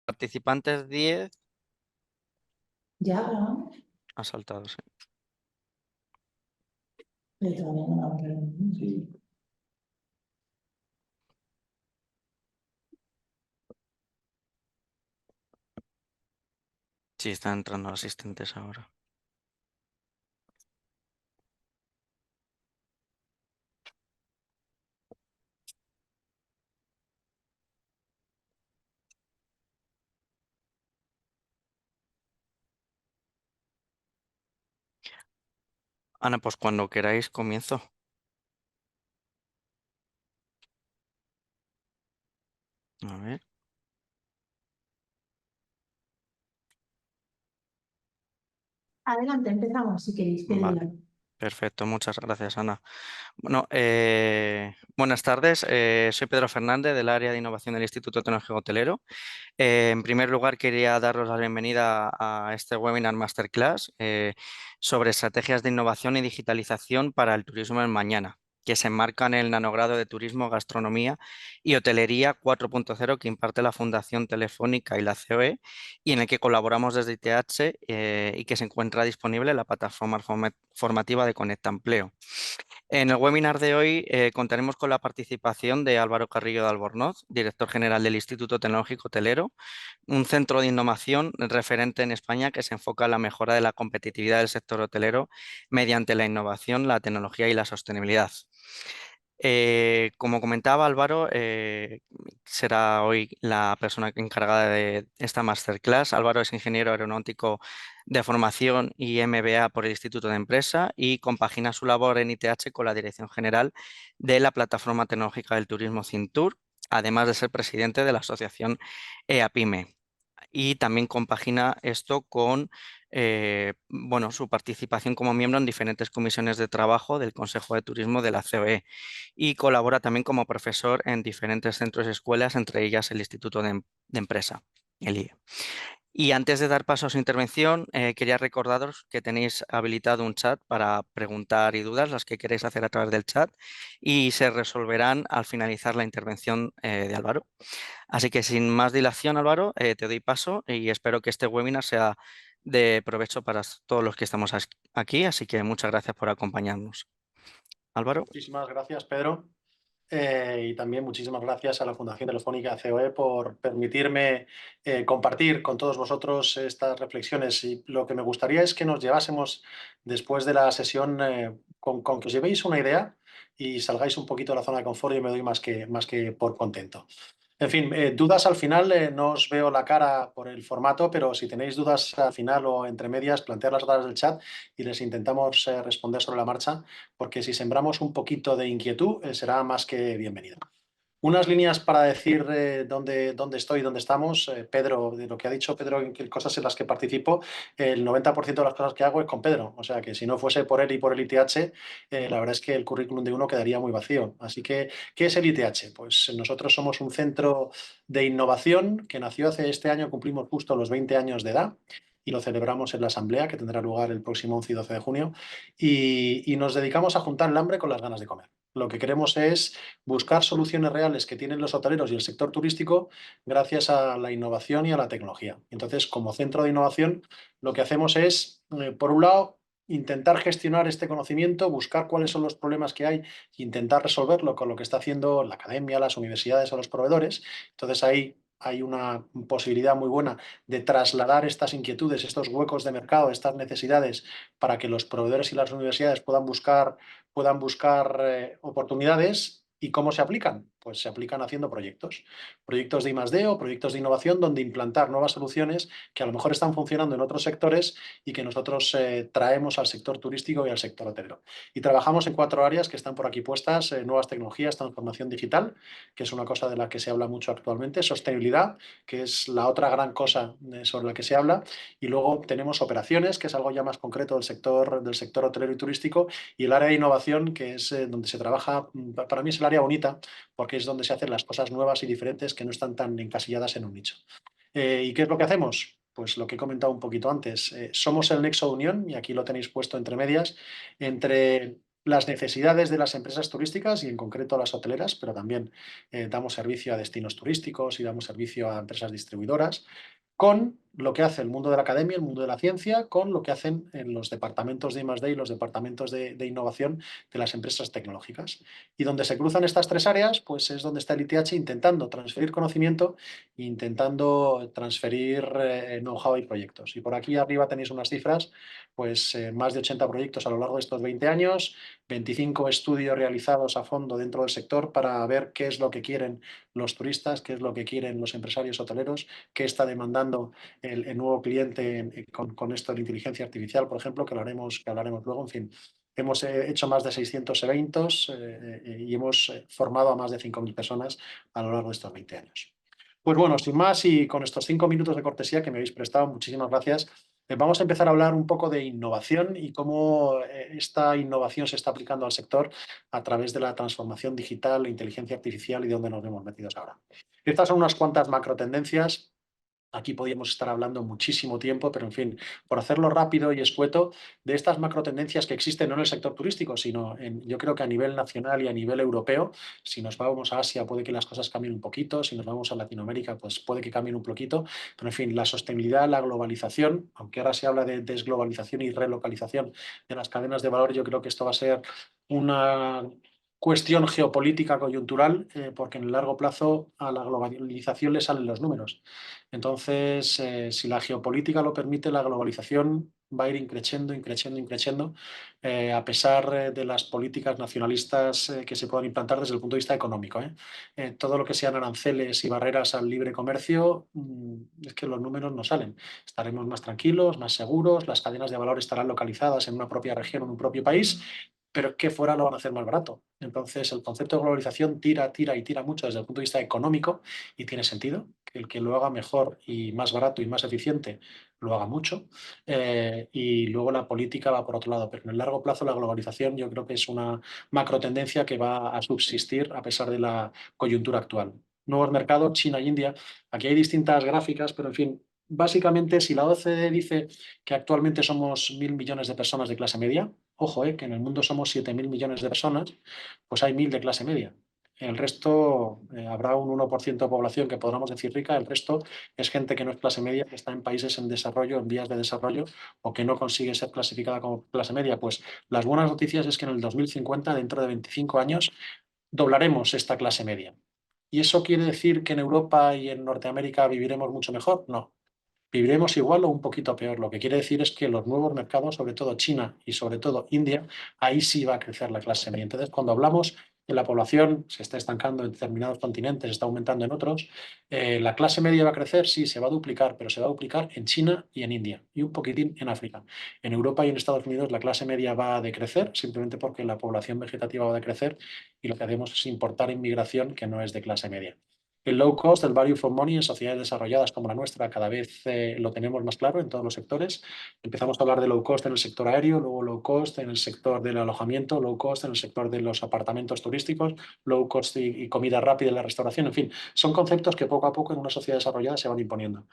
Participantes 10. Ya grabamos, Ha saltado, sí. pero todavía no vamos a ver. Sí. Sí, están entrando asistentes ahora. Ana, pues cuando queráis comienzo. A ver, Adelante, empezamos si queréis, vale. Pedro. Perfecto, muchas gracias, Ana. Bueno, buenas tardes. Soy Pedro Fernández del área de innovación del Instituto Tecnológico Hotelero. En primer lugar, quería daros la bienvenida a este webinar masterclass sobre estrategias de innovación y digitalización para el turismo en mañana, que se enmarca en el nanogrado de Turismo, Gastronomía y Hotelería 4.0 que imparte la Fundación Telefónica y la COE y en el que colaboramos desde ITH y que se encuentra disponible en la plataforma formativa de Conecta Empleo. En el webinar de hoy contaremos con la participación de Álvaro Carrillo de Albornoz, director general del Instituto Tecnológico Hotelero, un centro de innovación referente en España que se enfoca en la mejora de la competitividad del sector hotelero mediante la innovación, la tecnología y la sostenibilidad. Como comentaba Álvaro, será hoy la persona encargada de esta masterclass. Álvaro es ingeniero aeronáutico de formación y MBA por el Instituto de Empresa y compagina su labor en ITH con la dirección general de la Plataforma Tecnológica del Turismo Cintur, además de ser presidente de la asociación EAPIME, y también compagina esto con bueno, su participación como miembro en diferentes comisiones de trabajo del Consejo de Turismo de la COE y colabora también como profesor en diferentes centros y escuelas, entre ellas el Instituto de Empresa, el IE. Y antes de dar paso a su intervención, quería recordaros que tenéis habilitado un chat para preguntar y dudas, las que queréis hacer a través del chat, y se resolverán al finalizar la intervención de Álvaro. Así que sin más dilación, Álvaro, te doy paso y espero que este webinar sea de provecho para todos los que estamos aquí. Así que muchas gracias por acompañarnos. Álvaro. Muchísimas gracias, Pedro. Y también muchísimas gracias a la Fundación Telefónica COE por permitirme compartir con todos vosotros estas reflexiones. Y lo que me gustaría es que nos llevásemos después de la sesión con que os llevéis una idea y salgáis un poquito de la zona de confort. Y me doy más que por contento. En fin, dudas al final, no os veo la cara por el formato, pero si tenéis dudas al final o entre medias, plantearlas a través del chat y les intentamos responder sobre la marcha, porque si sembramos un poquito de inquietud, será más que bienvenido. Unas líneas para decir dónde estoy, dónde estamos. Pedro, de lo que ha dicho Pedro, en qué cosas en las que participo, el 90% de las cosas que hago es con Pedro. O sea que si no fuese por él y por el ITH, la verdad es que el currículum de uno quedaría muy vacío. Así que, ¿qué es el ITH? Pues nosotros somos un centro de innovación que nació este año, cumplimos justo los 20 años de edad. Y lo celebramos en la asamblea que tendrá lugar el próximo 11 y 12 de junio. Y nos dedicamos a juntar el hambre con las ganas de comer. Lo que queremos es buscar soluciones reales que tienen los hoteleros y el sector turístico gracias a la innovación y a la tecnología. Entonces, como centro de innovación, lo que hacemos es, por un lado, intentar gestionar este conocimiento, buscar cuáles son los problemas que hay e intentar resolverlo con lo que está haciendo la academia, las universidades o los proveedores. Entonces, ahí hay una posibilidad muy buena de trasladar estas inquietudes, estos huecos de mercado, estas necesidades, para que los proveedores y las universidades puedan buscar oportunidades. ¿Y cómo se aplican? Pues se aplican haciendo proyectos de I+D o proyectos de innovación donde implantar nuevas soluciones que a lo mejor están funcionando en otros sectores y que nosotros traemos al sector turístico y al sector hotelero. Y trabajamos en 4 áreas que están por aquí puestas: nuevas tecnologías, transformación digital, que es una cosa de la que se habla mucho actualmente; sostenibilidad, que es la otra gran cosa sobre la que se habla; y luego tenemos operaciones, que es algo ya más concreto del sector hotelero y turístico; y el área de innovación, que es donde se trabaja, para mí es el área bonita, porque es donde se hacen las cosas nuevas y diferentes que no están tan encasilladas en un nicho. ¿Y qué es lo que hacemos? Pues lo que he comentado un poquito antes. Somos el nexo de unión, y aquí lo tenéis puesto entre medias, entre las necesidades de las empresas turísticas y en concreto las hoteleras, pero también damos servicio a destinos turísticos y damos servicio a empresas distribuidoras, con lo que hace el mundo de la academia, el mundo de la ciencia, con lo que hacen en los departamentos de I+D y los departamentos de innovación de las empresas tecnológicas. Y donde se cruzan estas tres áreas, pues es donde está el ITH intentando transferir conocimiento e intentando transferir know-how y proyectos. Y por aquí arriba tenéis unas cifras, pues más de 80 proyectos a lo largo de estos 20 años, 25 estudios realizados a fondo dentro del sector para ver qué es lo que quieren los turistas, qué es lo que quieren los empresarios hoteleros, qué está demandando el nuevo cliente con esto de la inteligencia artificial, por ejemplo, que hablaremos luego. En fin, hemos hecho más de 600 eventos y hemos formado a más de 5.000 personas a lo largo de estos 20 años. Pues bueno, sin más y con estos 5 minutos de cortesía que me habéis prestado, muchísimas gracias. Vamos a empezar a hablar un poco de innovación y cómo esta innovación se está aplicando al sector a través de la transformación digital, la inteligencia artificial y de dónde nos hemos metido ahora. Estas son unas cuantas macro tendencias. Aquí podríamos estar hablando muchísimo tiempo, pero en fin, por hacerlo rápido y escueto, de estas macro tendencias que existen no en el sector turístico, sino yo creo que a nivel nacional y a nivel europeo. Si nos vamos a Asia puede que las cosas cambien un poquito, si nos vamos a Latinoamérica pues puede que cambien un poquito, pero en fin, la sostenibilidad, la globalización, aunque ahora se habla de desglobalización y relocalización de las cadenas de valor, yo creo que esto va a ser una cuestión geopolítica coyuntural, porque en el largo plazo a la globalización le salen los números. Entonces, si la geopolítica lo permite, la globalización va a ir increciendo, a pesar de las políticas nacionalistas que se puedan implantar desde el punto de vista económico. Todo lo que sean aranceles y barreras al libre comercio, es que los números no salen. Estaremos más tranquilos, más seguros, las cadenas de valor estarán localizadas en una propia región, en un propio país, pero es que fuera lo van a hacer más barato. Entonces, el concepto de globalización tira mucho desde el punto de vista económico y tiene sentido que el que lo haga mejor y más barato y más eficiente lo haga mucho. Y luego la política va por otro lado, pero en el largo plazo la globalización yo creo que es una macro tendencia que va a subsistir a pesar de la coyuntura actual. Nuevos mercados, China e India. Aquí hay distintas gráficas, pero en fin, básicamente si la OCDE dice que actualmente somos 1.000 millones de personas de clase media, ojo, que en el mundo somos 7.000 millones de personas, pues hay 1.000 de clase media. El resto, habrá un 1% de población que podríamos decir rica, el resto es gente que no es clase media, que está en países en desarrollo, en vías de desarrollo, o que no consigue ser clasificada como clase media. Pues las buenas noticias es que en el 2050, dentro de 25 años, doblaremos esta clase media. ¿Y eso quiere decir que en Europa y en Norteamérica viviremos mucho mejor? No. Viviremos igual o un poquito peor. Lo que quiere decir es que los nuevos mercados, sobre todo China y sobre todo India, ahí sí va a crecer la clase media. Entonces, cuando hablamos que la población se está estancando en determinados continentes, está aumentando en otros, la clase media va a crecer, sí, se va a duplicar, pero se va a duplicar en China y en India y un poquitín en África. En Europa y en Estados Unidos la clase media va a decrecer simplemente porque la población vegetativa va a decrecer y lo que hacemos es importar inmigración que no es de clase media. El low cost, el value for money en sociedades desarrolladas como la nuestra cada vez lo tenemos más claro en todos los sectores. Empezamos a hablar de low cost en el sector aéreo, luego low cost en el sector del alojamiento, low cost en el sector de los apartamentos turísticos, low cost y comida rápida en la restauración. En fin, son conceptos que poco a poco en una sociedad desarrollada se van imponiendo.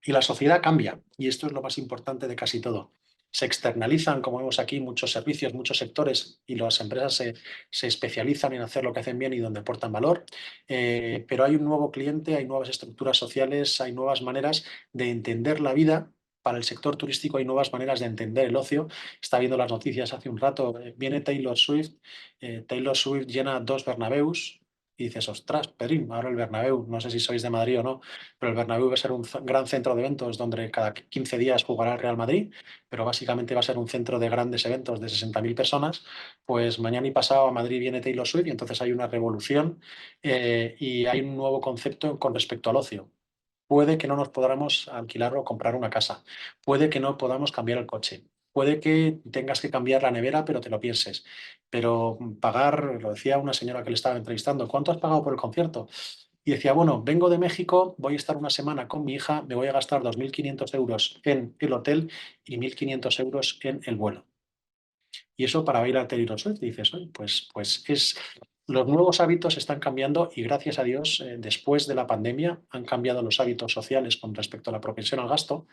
Y la sociedad cambia, y esto es lo más importante de casi todo. Se externalizan, como vemos aquí, muchos servicios, muchos sectores, y las empresas se especializan en hacer lo que hacen bien y donde aportan valor, pero hay un nuevo cliente, hay nuevas estructuras sociales, hay nuevas maneras de entender la vida. Para el sector turístico hay nuevas maneras de entender el ocio. Está viendo las noticias hace un rato, viene Taylor Swift, Taylor Swift llena 2 Bernabéus, y dices, ostras, Pedrín, ahora el Bernabéu, no sé si sois de Madrid o no, pero el Bernabéu va a ser un gran centro de eventos donde cada 15 días jugará el Real Madrid, pero básicamente va a ser un centro de grandes eventos de 60.000 personas. Pues mañana y pasado a Madrid viene Taylor Swift y entonces hay una revolución y hay un nuevo concepto con respecto al ocio. Puede que no nos podamos alquilar o comprar una casa, puede que no podamos cambiar el coche, puede que tengas que cambiar la nevera, pero te lo pienses. Pero pagar, lo decía una señora que le estaba entrevistando, ¿cuánto has pagado por el concierto? Y decía, bueno, vengo de México, voy a estar una semana con mi hija, me voy a gastar 2.500 euros en el hotel y 1.500 euros en el vuelo. Y eso para ir a Taylor Swift, dices, pues los nuevos hábitos están cambiando y gracias a Dios, después de la pandemia, han cambiado los hábitos sociales con respecto a la propensión al gasto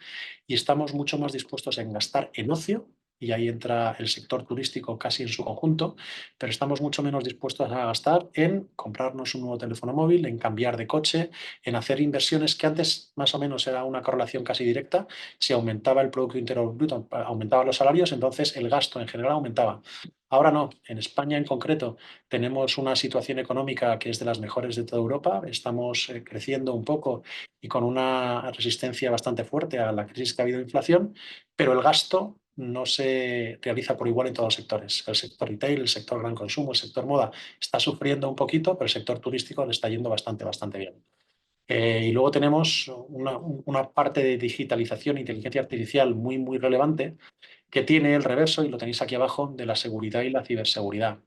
y estamos mucho más dispuestos en gastar en ocio y ahí entra el sector turístico casi en su conjunto, pero estamos mucho menos dispuestos a gastar en comprarnos un nuevo teléfono móvil, en cambiar de coche, en hacer inversiones que antes más o menos era una correlación casi directa. Si aumentaba el Producto Interior Bruto, aumentaban los salarios, entonces el gasto en general aumentaba. Ahora no, en España en concreto tenemos una situación económica que es de las mejores de toda Europa, estamos creciendo un poco y con una resistencia bastante fuerte a la crisis que ha habido de inflación, pero el gasto no se realiza por igual en todos los sectores. El sector retail, el sector gran consumo, el sector moda está sufriendo un poquito, pero el sector turístico le está yendo bastante bien. Y luego tenemos una parte de digitalización e inteligencia artificial muy relevante que tiene el reverso, y lo tenéis aquí abajo, de la seguridad y la ciberseguridad.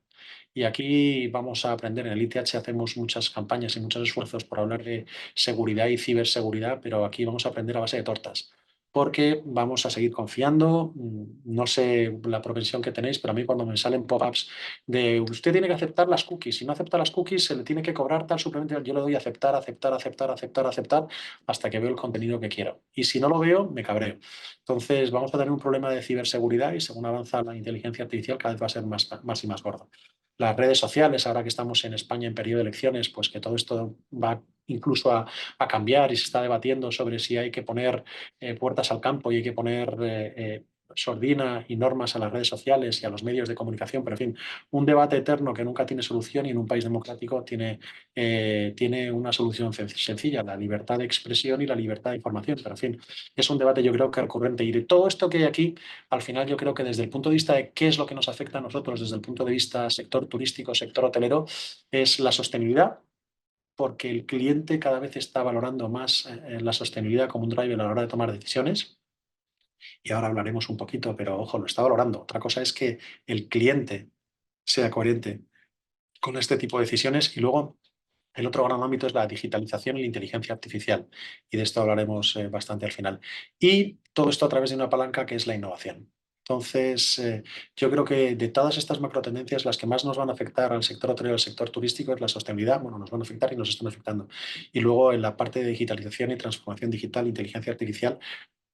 Y aquí vamos a aprender, en el ITH hacemos muchas campañas y muchos esfuerzos por hablar de seguridad y ciberseguridad, pero aquí vamos a aprender a base de tortas, porque vamos a seguir confiando. No sé la propensión que tenéis, pero a mí cuando me salen pop-ups de usted tiene que aceptar las cookies, si no acepta las cookies se le tiene que cobrar tal suplemento, yo le doy a aceptar, hasta que veo el contenido que quiero. Y si no lo veo, me cabreo. Entonces vamos a tener un problema de ciberseguridad y según avanza la inteligencia artificial cada vez va a ser más y más gordo. Las redes sociales, ahora que estamos en España en periodo de elecciones, pues que todo esto va incluso a cambiar y se está debatiendo sobre si hay que poner puertas al campo y hay que poner sordina y normas a las redes sociales y a los medios de comunicación, pero en fin, un debate eterno que nunca tiene solución y en un país democrático tiene una solución sencilla, la libertad de expresión y la libertad de información, pero en fin, es un debate yo creo que recurrente. Y de todo esto que hay aquí, al final yo creo que desde el punto de vista de qué es lo que nos afecta a nosotros, desde el punto de vista sector turístico, sector hotelero, es la sostenibilidad, porque el cliente cada vez está valorando más la sostenibilidad como un driver a la hora de tomar decisiones. Y ahora hablaremos un poquito, pero ojo, lo está valorando. Otra cosa es que el cliente sea coherente con este tipo de decisiones. Y luego el otro gran ámbito es la digitalización y la inteligencia artificial. Y de esto hablaremos bastante al final. Y todo esto a través de una palanca que es la innovación. Entonces, yo creo que de todas estas macro tendencias, las que más nos van a afectar al sector hotelero y al sector turístico es la sostenibilidad. Bueno, nos van a afectar y nos están afectando. Y luego en la parte de digitalización y transformación digital, inteligencia artificial,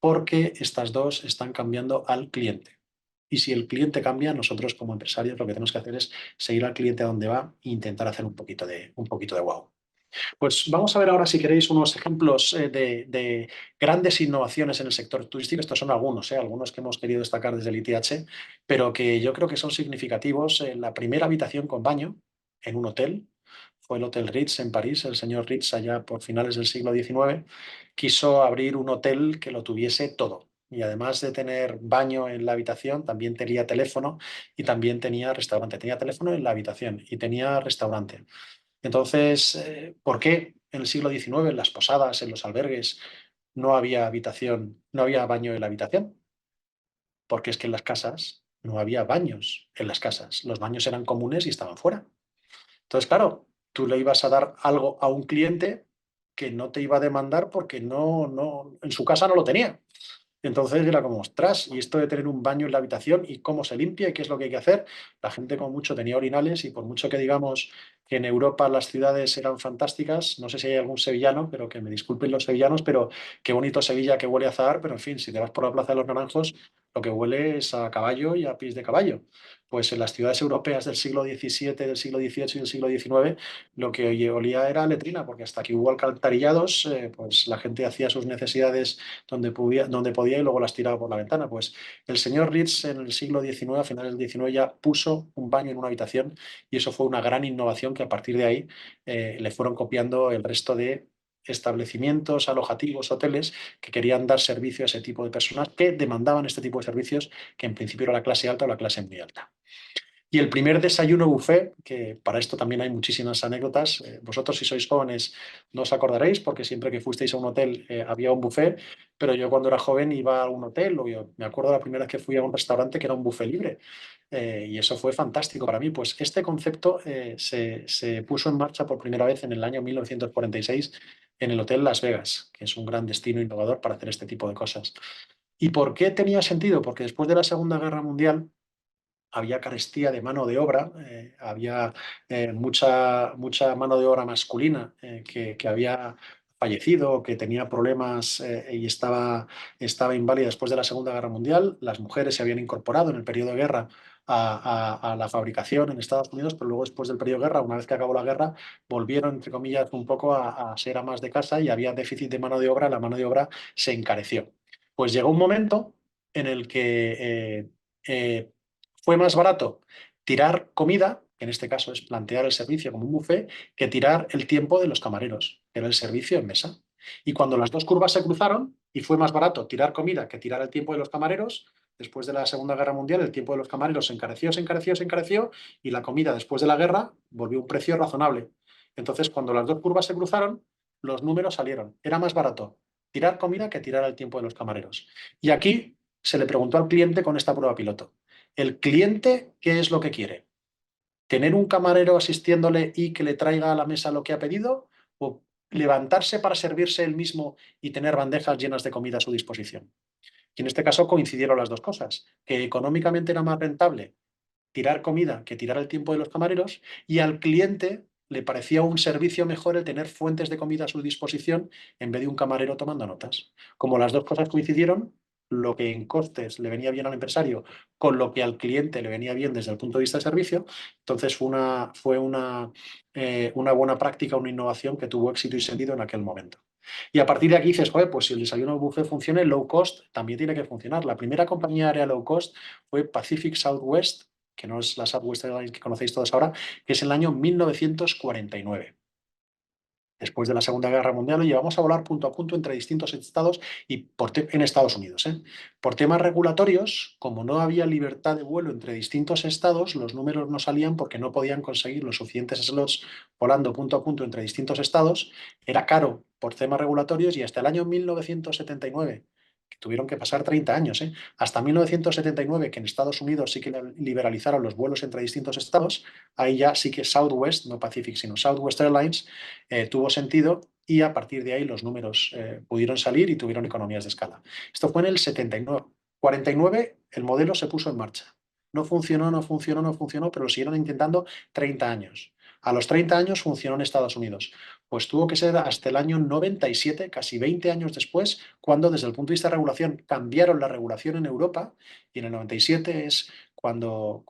porque estas dos están cambiando al cliente. Y si el cliente cambia, nosotros como empresarios lo que tenemos que hacer es seguir al cliente a donde va e intentar hacer un poquito de wow. Pues vamos a ver ahora, si queréis, unos ejemplos de grandes innovaciones en el sector turístico. Estos son algunos que hemos querido destacar desde el ITH, pero que yo creo que son significativos. La primera habitación con baño en un hotel fue el Hotel Ritz en París. El señor Ritz, allá por finales del siglo XIX, quiso abrir un hotel que lo tuviese todo. Y además de tener baño en la habitación, también tenía teléfono y también tenía restaurante. Tenía teléfono en la habitación y tenía restaurante. Entonces, ¿por qué en el siglo XIX, en las posadas, en los albergues, no había habitación, no había baño en la habitación? Porque es que en las casas no había baños en las casas. Los baños eran comunes y estaban fuera. Entonces, claro, tú le ibas a dar algo a un cliente que no te iba a demandar porque en su casa no lo tenía. Entonces era como, ostras, y esto de tener un baño en la habitación y cómo se limpia y qué es lo que hay que hacer. La gente como mucho tenía orinales y por mucho que digamos que en Europa las ciudades eran fantásticas, no sé si hay algún sevillano, pero que me disculpen los sevillanos, pero qué bonito Sevilla que huele a azahar, pero en fin, si te vas por la Plaza de los Naranjos, lo que huele es a caballo y a pies de caballo. Pues en las ciudades europeas del siglo XVII, del siglo XVIII y del siglo XIX, lo que olía era letrina, porque hasta que hubo alcantarillados, pues la gente hacía sus necesidades donde podía y luego las tiraba por la ventana. Pues el señor Ritz en el siglo XIX, a finales del XIX, ya puso un baño en una habitación y eso fue una gran innovación que a partir de ahí le fueron copiando el resto de establecimientos alojativos, hoteles que querían dar servicio a ese tipo de personas que demandaban este tipo de servicios, que en principio era la clase alta o la clase muy alta. Y el primer desayuno buffet, que para esto también hay muchísimas anécdotas. Vosotros, si sois jóvenes, no os acordaréis porque siempre que fuisteis a un hotel había un buffet, pero yo cuando era joven iba a un hotel, o yo me acuerdo la primera vez que fui a un restaurante que era un buffet libre. Y eso fue fantástico para mí. Pues este concepto se puso en marcha por primera vez en el año 1946 en el Hotel Las Vegas, que es un gran destino innovador para hacer este tipo de cosas. ¿Y por qué tenía sentido? Porque después de la Segunda Guerra Mundial había carestía de mano de obra, había mucha mano de obra masculina que había fallecido o que tenía problemas y estaba inválida después de la Segunda Guerra Mundial. Las mujeres se habían incorporado en el periodo de guerra a la fabricación en Estados Unidos, pero luego después del periodo de guerra, una vez que acabó la guerra, volvieron, entre comillas, un poco a ser amas de casa y había déficit de mano de obra, la mano de obra se encareció. Pues llegó un momento en el que fue más barato tirar comida, que en este caso es plantear el servicio como un buffet, que tirar el tiempo de los camareros, que era el servicio en mesa. Y cuando las dos curvas se cruzaron y fue más barato tirar comida que tirar el tiempo de los camareros, después de la Segunda Guerra Mundial el tiempo de los camareros se encareció, se encareció, se encareció y la comida después de la guerra volvió a un precio razonable. Entonces, cuando las dos curvas se cruzaron, los números salieron. Era más barato tirar comida que tirar el tiempo de los camareros. Y aquí se le preguntó al cliente con esta prueba piloto. ¿El cliente qué es lo que quiere? ¿Tener un camarero asistiéndole y que le traiga a la mesa lo que ha pedido? ¿O levantarse para servirse él mismo y tener bandejas llenas de comida a su disposición? Y en este caso coincidieron las dos cosas, que económicamente era más rentable tirar comida que tirar el tiempo de los camareros y al cliente le parecía un servicio mejor el tener fuentes de comida a su disposición en vez de un camarero tomando notas. Como las dos cosas coincidieron, lo que en costes le venía bien al empresario con lo que al cliente le venía bien desde el punto de vista de servicio, entonces fue una buena práctica, una innovación que tuvo éxito y sentido en aquel momento. Y a partir de aquí dices, joder, pues si el desayuno buffet funciona, el low cost también tiene que funcionar. La primera compañía aérea low cost fue Pacific Southwest, que no es la Southwest Airlines que conocéis todos ahora, que es el año 1949. Después de la Segunda Guerra Mundial, lo llevamos a volar punto a punto entre distintos estados y en Estados Unidos. Por temas regulatorios, como no había libertad de vuelo entre distintos estados, los números no salían porque no podían conseguir los suficientes slots volando punto a punto entre distintos estados. Era caro por temas regulatorios y hasta el año 1979, que tuvieron que pasar 30 años, hasta 1979, que en Estados Unidos sí que liberalizaron los vuelos entre distintos estados, ahí ya sí que Southwest, no Pacific, sino Southwest Airlines, tuvo sentido y a partir de ahí los números pudieron salir y tuvieron economías de escala. Esto fue en el 79. 49 el modelo se puso en marcha. No funcionó, no funcionó, no funcionó, pero lo siguieron intentando 30 años. A los 30 años funcionó en Estados Unidos. Pues tuvo que ser hasta el año 97, casi 20 años después, cuando desde el punto de vista de regulación cambiaron la regulación en Europa y en el 97 es cuando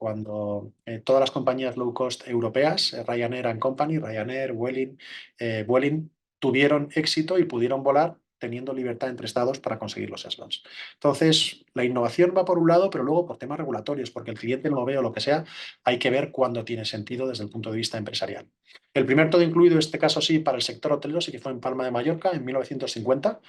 todas las compañías low cost europeas, Ryanair and Company, Ryanair, Vueling, tuvieron éxito y pudieron volar teniendo libertad entre estados para conseguir los slots. Entonces, la innovación va por un lado, pero luego por temas regulatorios, porque el cliente no lo ve o lo que sea, hay que ver cuándo tiene sentido desde el punto de vista empresarial. El primer todo incluido, en este caso sí, para el sector hotelero, sí que fue en Palma de Mallorca en 1950.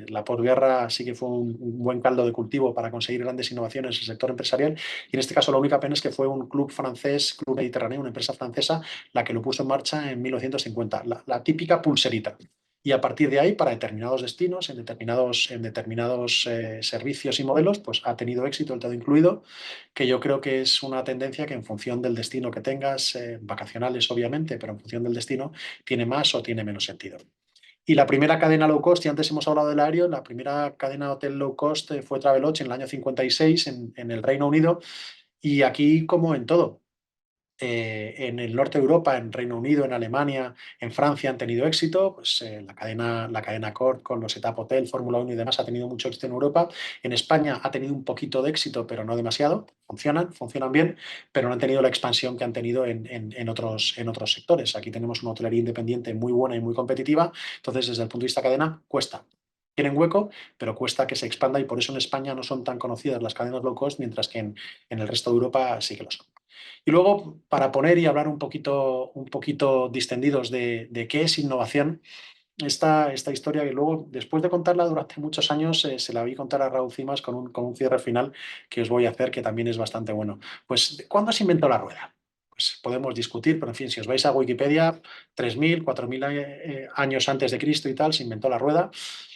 La posguerra sí que fue un buen caldo de cultivo para conseguir grandes innovaciones en el sector empresarial. Y en este caso, la única pena es que fue un club francés, Club Mediterráneo, una empresa francesa, la que lo puso en marcha en 1950. La típica pulserita. Y a partir de ahí, para determinados destinos, en determinados servicios y modelos, pues ha tenido éxito el todo incluido, que yo creo que es una tendencia que en función del destino que tengas, vacacionales obviamente, pero en función del destino, tiene más o tiene menos sentido. Y la primera cadena low cost, y antes hemos hablado del aéreo, la primera cadena hotel low cost fue Travelodge en el año 56 en el Reino Unido, y aquí como en todo. En el norte de Europa, en Reino Unido, en Alemania, en Francia han tenido éxito. Pues, la cadena Accor con los Etap Hotel, Fórmula 1 y demás ha tenido mucho éxito en Europa. En España ha tenido un poquito de éxito, pero no demasiado. Funcionan bien, pero no han tenido la expansión que han tenido en otros sectores. Aquí tenemos una hotelería independiente muy buena y muy competitiva. Entonces, desde el punto de vista cadena, cuesta. Tienen hueco, pero cuesta que se expanda y por eso en España no son tan conocidas las cadenas low cost, mientras que en el resto de Europa sí que lo son. Y luego, para poner y hablar un poquito distendidos de qué es innovación, esta historia que luego, después de contarla durante muchos años, se la vi contar a Raúl Cimas con un cierre final que os voy a hacer, que también es bastante bueno. Pues, ¿cuándo se inventó la rueda? Pues podemos discutir, pero en fin, si os vais a Wikipedia, 3.000, 4.000 años antes de Cristo y tal, se inventó la rueda,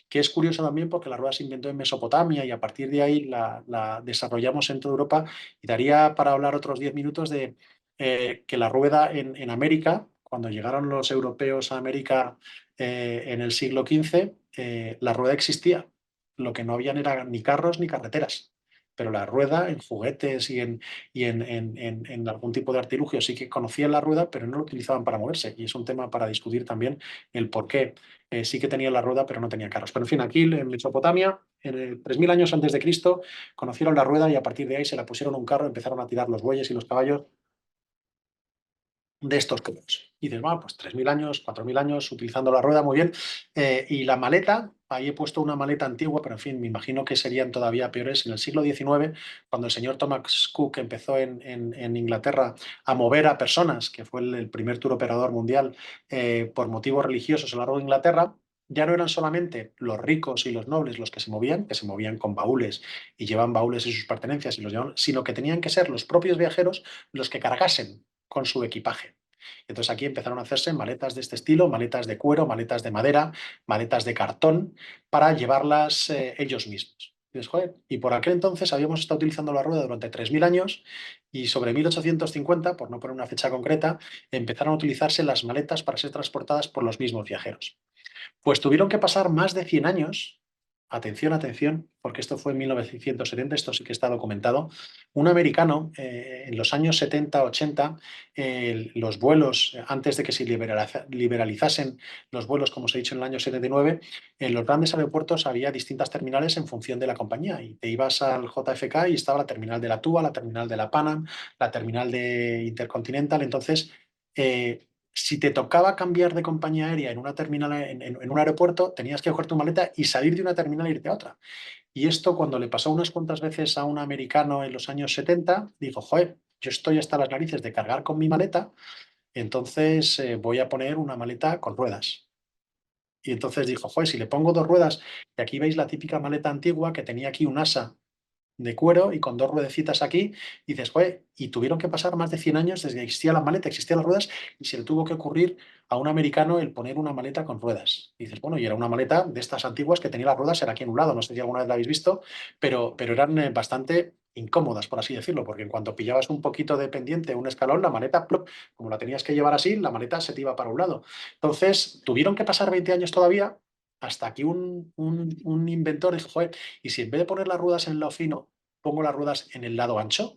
que es curioso también porque la rueda se inventó en Mesopotamia y a partir de ahí la desarrollamos en toda Europa y daría para hablar otros 10 minutos de que la rueda en América, cuando llegaron los europeos a América en el siglo XV, la rueda existía. Lo que no habían eran ni carros ni carreteras. pero la rueda en juguetes y en algún tipo de artilugio sí que conocían la rueda, pero no lo utilizaban para moverse. Y es un tema para discutir también el por qué sí que tenían la rueda, pero no tenían carros. Pero en fin, aquí en Mesopotamia, en el 3000 años antes de Cristo, conocieron la rueda y a partir de ahí se la pusieron a un carro, empezaron a tirar los bueyes y los caballos de estos críos. Y dices, bueno, pues 3000 años, 4000 años utilizando la rueda, muy bien. Y la maleta, ahí he puesto una maleta antigua, pero en fin, me imagino que serían todavía peores. En el siglo XIX, cuando el señor Thomas Cook empezó en Inglaterra a mover a personas, que fue el primer tour operador mundial por motivos religiosos a lo largo de Inglaterra, ya no eran solamente los ricos y los nobles los que se movían con baúles y llevaban baúles y sus pertenencias y los llevaban, sino que tenían que ser los propios viajeros los que cargasen con su equipaje. Entonces aquí empezaron a hacerse maletas de este estilo, maletas de cuero, maletas de madera, maletas de cartón, para llevarlas ellos mismos. Y dices, joder, y por aquel entonces habíamos estado utilizando la rueda durante 3000 años y sobre 1850, por no poner una fecha concreta, empezaron a utilizarse las maletas para ser transportadas por los mismos viajeros. Pues tuvieron que pasar más de 100 años, atención, atención, porque esto fue en 1970, esto sí que está documentado, un americano en los años 70-80, los vuelos, antes de que se liberalizasen los vuelos, como os he dicho en el año 79, en los grandes aeropuertos había distintas terminales en función de la compañía y te ibas al JFK y estaba la terminal de la TUA, la terminal de la Panam, la terminal de Intercontinental, entonces... si te tocaba cambiar de compañía aérea en una terminal, en un aeropuerto, tenías que coger tu maleta y salir de una terminal e irte a otra. Y esto, cuando le pasó unas cuantas veces a un americano en los años 70, dijo, joder, yo estoy hasta las narices de cargar con mi maleta, entonces voy a poner una maleta con ruedas. Y entonces dijo, joder, si le pongo dos ruedas, y aquí veis la típica maleta antigua que tenía aquí un asa de cuero y con dos ruedecitas aquí, y dices, joder, y tuvieron que pasar más de 100 años desde que existía la maleta, existían las ruedas, y se le tuvo que ocurrir a un americano el poner una maleta con ruedas. Y dices, bueno, y era una maleta de estas antiguas que tenía las ruedas, era aquí en un lado, no sé si alguna vez la habéis visto, pero eran bastante incómodas, por así decirlo, porque en cuanto pillabas un poquito de pendiente, un escalón, la maleta, plop, como la tenías que llevar así, la maleta se te iba para un lado. Entonces, tuvieron que pasar 20 años todavía hasta que un inventor dijo, joder, y si en vez de poner las ruedas en el lado fino, pongo las ruedas en el lado ancho,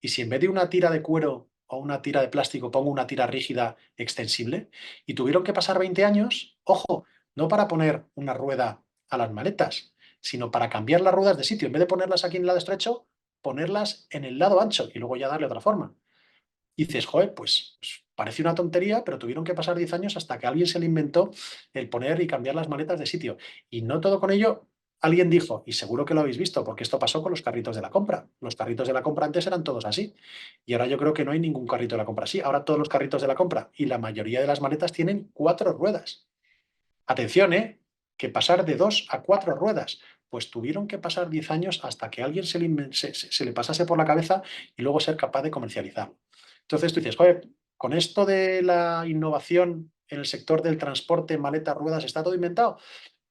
y si en vez de una tira de cuero o una tira de plástico pongo una tira rígida extensible, y tuvieron que pasar 20 años, ojo, no para poner una rueda a las maletas, sino para cambiar las ruedas de sitio. En vez de ponerlas aquí en el lado estrecho, ponerlas en el lado ancho y luego ya darle otra forma. Y dices, joder, pues parece una tontería, pero tuvieron que pasar 10 años hasta que alguien se le inventó el poner y cambiar las maletas de sitio. Y no todo con ello, alguien dijo, y seguro que lo habéis visto, porque esto pasó con los carritos de la compra. Los carritos de la compra antes eran todos así. Y ahora yo creo que no hay ningún carrito de la compra así. Ahora todos los carritos de la compra y la mayoría de las maletas tienen 4 ruedas. Atención, que pasar de 2 a 4 ruedas. Pues tuvieron que pasar 10 años hasta que alguien se le pasase por la cabeza y luego ser capaz de comercializarlo. Entonces tú dices, joder, con esto de la innovación en el sector del transporte, maletas, ruedas, ¿está todo inventado?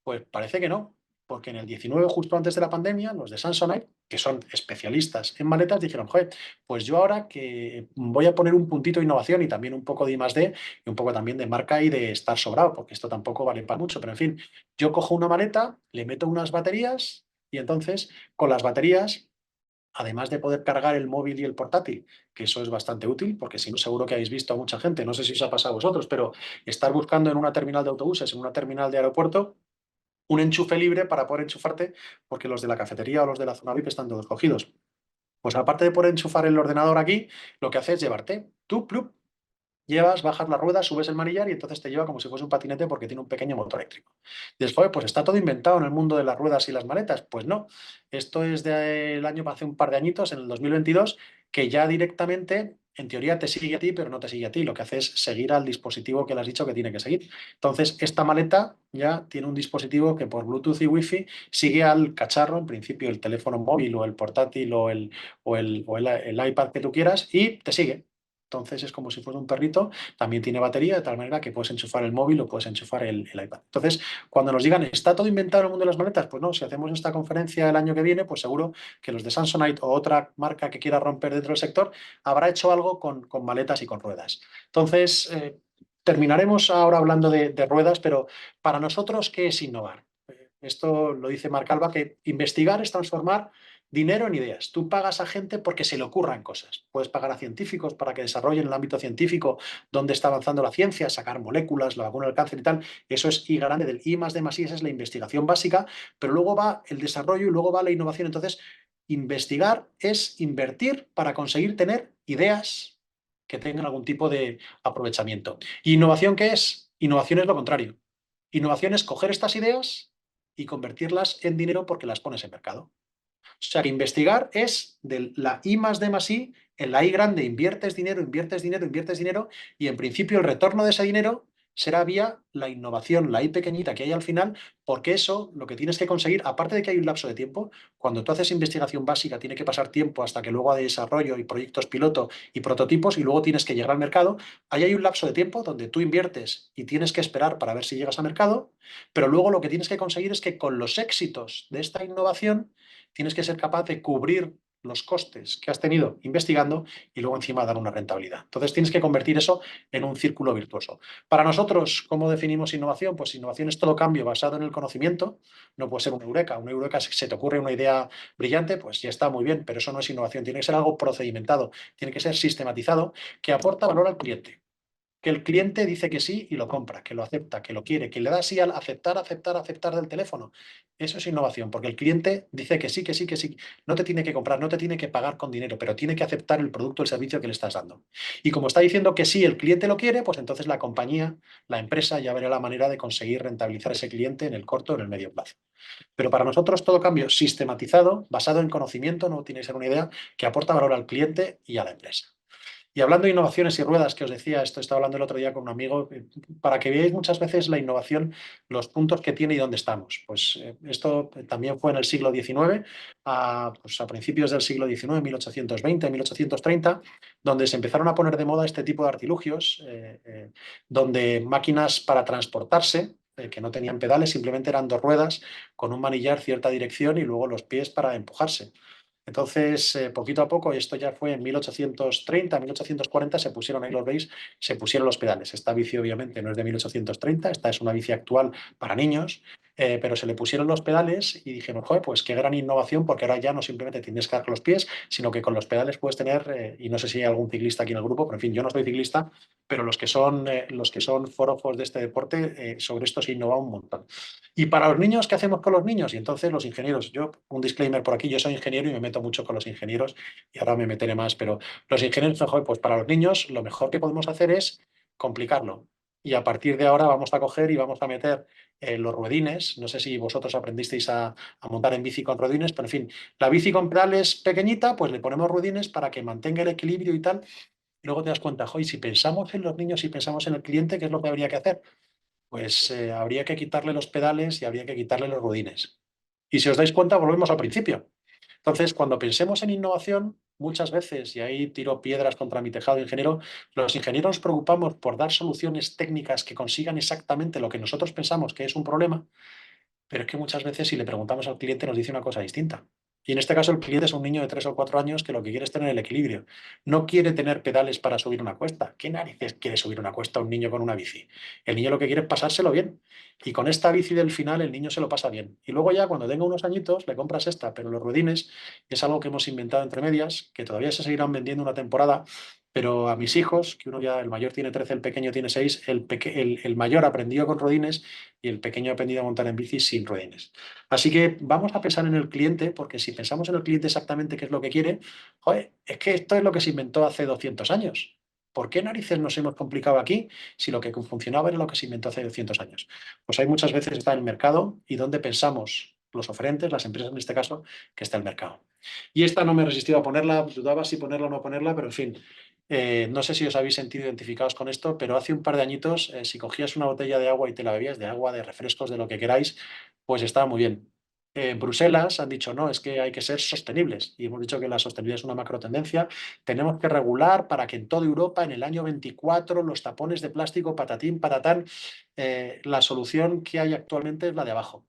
Pues parece que no, porque en el 19, justo antes de la pandemia, los de Samsonite, que son especialistas en maletas, dijeron, joder, pues yo ahora que voy a poner un puntito de innovación y también un poco de I+D y un poco también de marca y de estar sobrado, porque esto tampoco vale para mucho, pero en fin, yo cojo una maleta, le meto unas baterías y entonces con las baterías, además de poder cargar el móvil y el portátil, que eso es bastante útil, porque si no, seguro que habéis visto a mucha gente, no sé si os ha pasado a vosotros, pero estar buscando en una terminal de autobuses, en una terminal de aeropuerto, un enchufe libre para poder enchufarte, porque los de la cafetería o los de la zona VIP están todos cogidos. Pues aparte de poder enchufar el ordenador aquí, lo que hace es llevarte, tú, plup, llevas, bajas la rueda, subes el manillar y entonces te lleva como si fuese un patinete porque tiene un pequeño motor eléctrico. Después, pues está todo inventado en el mundo de las ruedas y las maletas. Pues no, esto es del año, hace un par de añitos, en el 2022, que ya directamente, en teoría, te sigue a ti, pero no te sigue a ti. Lo que hace es seguir al dispositivo que le has dicho que tiene que seguir. Entonces, esta maleta ya tiene un dispositivo que por Bluetooth y Wi-Fi sigue al cacharro, en principio el teléfono móvil o el portátil o el iPad que tú quieras, y te sigue. Entonces es como si fuera un perrito, también tiene batería, de tal manera que puedes enchufar el móvil o puedes enchufar el iPad. Entonces, cuando nos digan, ¿está todo inventado en el mundo de las maletas? Pues no, si hacemos esta conferencia el año que viene, pues seguro que los de Samsonite o otra marca que quiera romper dentro del sector habrá hecho algo con maletas y con ruedas. Entonces, terminaremos ahora hablando de ruedas, pero para nosotros, ¿qué es innovar? Esto lo dice Marc Alba, que investigar es transformar dinero en ideas. Tú pagas a gente porque se le ocurran cosas. Puedes pagar a científicos para que desarrollen en el ámbito científico dónde está avanzando la ciencia, sacar moléculas, la vacuna del cáncer y tal. Eso es I grande del I más D más I, esa es la investigación básica, pero luego va el desarrollo y luego va la innovación. Entonces, investigar es invertir para conseguir tener ideas que tengan algún tipo de aprovechamiento. ¿Y innovación qué es? Innovación es lo contrario. Innovación es coger estas ideas y convertirlas en dinero porque las pones en mercado. O sea que investigar es de la I más D más I, en la I grande inviertes dinero, inviertes dinero, inviertes dinero, y en principio el retorno de ese dinero será vía la innovación, la I pequeñita que hay al final, porque eso lo que tienes que conseguir, aparte de que hay un lapso de tiempo, cuando tú haces investigación básica tiene que pasar tiempo hasta que luego hay desarrollo y proyectos piloto y prototipos y luego tienes que llegar al mercado, ahí hay un lapso de tiempo donde tú inviertes y tienes que esperar para ver si llegas al mercado, pero luego lo que tienes que conseguir es que con los éxitos de esta innovación tienes que ser capaz de cubrir los costes que has tenido investigando y luego encima dar una rentabilidad. Entonces tienes que convertir eso en un círculo virtuoso. Para nosotros, ¿cómo definimos innovación? Pues innovación es todo cambio basado en el conocimiento. No puede ser una eureka. Una eureka, si se te ocurre una idea brillante, pues ya está muy bien, pero eso no es innovación. Tiene que ser algo procedimentado, tiene que ser sistematizado, que aporta valor al cliente. Que el cliente dice que sí y lo compra, que lo acepta, que lo quiere, que le da sí al aceptar, aceptar, aceptar del teléfono. Eso es innovación, porque el cliente dice que sí, que sí, que sí. No te tiene que comprar, no te tiene que pagar con dinero, pero tiene que aceptar el producto o el servicio que le estás dando. Y como está diciendo que sí, el cliente lo quiere, pues entonces la compañía, la empresa ya verá la manera de conseguir rentabilizar a ese cliente en el corto o en el medio plazo. Pero para nosotros todo cambio sistematizado, basado en conocimiento, no tiene que ser una idea que aporta valor al cliente y a la empresa. Y hablando de innovaciones y ruedas, que os decía, esto estaba hablando el otro día con un amigo, para que veáis muchas veces la innovación, los puntos que tiene y dónde estamos. Pues esto también fue en el siglo XIX, pues a principios del siglo XIX, 1820, 1830, donde se empezaron a poner de moda este tipo de artilugios, donde máquinas para transportarse, que no tenían pedales, simplemente eran dos ruedas con un manillar cierta dirección y luego los pies para empujarse. Entonces, poquito a poco, y esto ya fue en 1830, 1840, se pusieron, ahí los veis, se pusieron los pedales. Esta bici obviamente no es de 1830, esta es una bici actual para niños, pero se le pusieron los pedales y dijeron, joder, pues qué gran innovación, porque ahora ya no simplemente tienes que dar con los pies, sino que con los pedales puedes tener, y no sé si hay algún ciclista aquí en el grupo, pero en fin, yo no soy ciclista, pero los que son forofos de este deporte, sobre esto se innova un montón. Y para los niños, ¿qué hacemos con los niños? Y entonces los ingenieros, yo, un disclaimer por aquí, yo soy ingeniero y me meto mucho con los ingenieros y ahora me meteré más, pero los ingenieros, joder, pues para los niños lo mejor que podemos hacer es complicarlo. Y a partir de ahora vamos a coger y vamos a meter los ruedines. No sé si vosotros aprendisteis a montar en bici con ruedines, pero en fin, la bici con pedales pequeñita, pues le ponemos ruedines para que mantenga el equilibrio y tal. Y luego te das cuenta, joder, si pensamos en los niños y pensamos en el cliente, ¿qué es lo que habría que hacer? Pues habría que quitarle los pedales y habría que quitarle los rudines. Y si os dais cuenta, volvemos al principio. Entonces, cuando pensemos en innovación, muchas veces, y ahí tiro piedras contra mi tejado de ingeniero, los ingenieros nos preocupamos por dar soluciones técnicas que consigan exactamente lo que nosotros pensamos que es un problema, pero es que muchas veces si le preguntamos al cliente nos dice una cosa distinta. Y en este caso el cliente es un niño de 3 o 4 años que lo que quiere es tener el equilibrio. No quiere tener pedales para subir una cuesta. ¿Qué narices quiere subir una cuesta un niño con una bici? El niño lo que quiere es pasárselo bien. Y con esta bici del final el niño se lo pasa bien. Y luego ya cuando tenga unos añitos le compras esta, pero los ruedines es algo que hemos inventado entre medias, que todavía se seguirán vendiendo una temporada, pero a mis hijos, que uno ya, el mayor tiene 13, el pequeño tiene 6, el mayor aprendió con rodines y el pequeño ha aprendido a montar en bici sin rodines. Así que vamos a pensar en el cliente, porque si pensamos en el cliente exactamente qué es lo que quiere, joder, es que esto es lo que se inventó hace 200 años. ¿Por qué narices nos hemos complicado aquí si lo que funcionaba era lo que se inventó hace 200 años? Pues hay muchas veces está en el mercado y donde pensamos los oferentes, las empresas en este caso, que está el mercado. Y esta no me he resistido a ponerla, dudaba si ponerla o no ponerla, pero en fin, no sé si os habéis sentido identificados con esto, pero hace un par de añitos, si cogías una botella de agua y te la bebías, de agua, de refrescos, de lo que queráis, pues estaba muy bien. En Bruselas han dicho, no, es que hay que ser sostenibles. Y hemos dicho que la sostenibilidad es una macro tendencia. Tenemos que regular para que en toda Europa, en el año 24, los tapones de plástico, patatín, patatán, la solución que hay actualmente es la de abajo.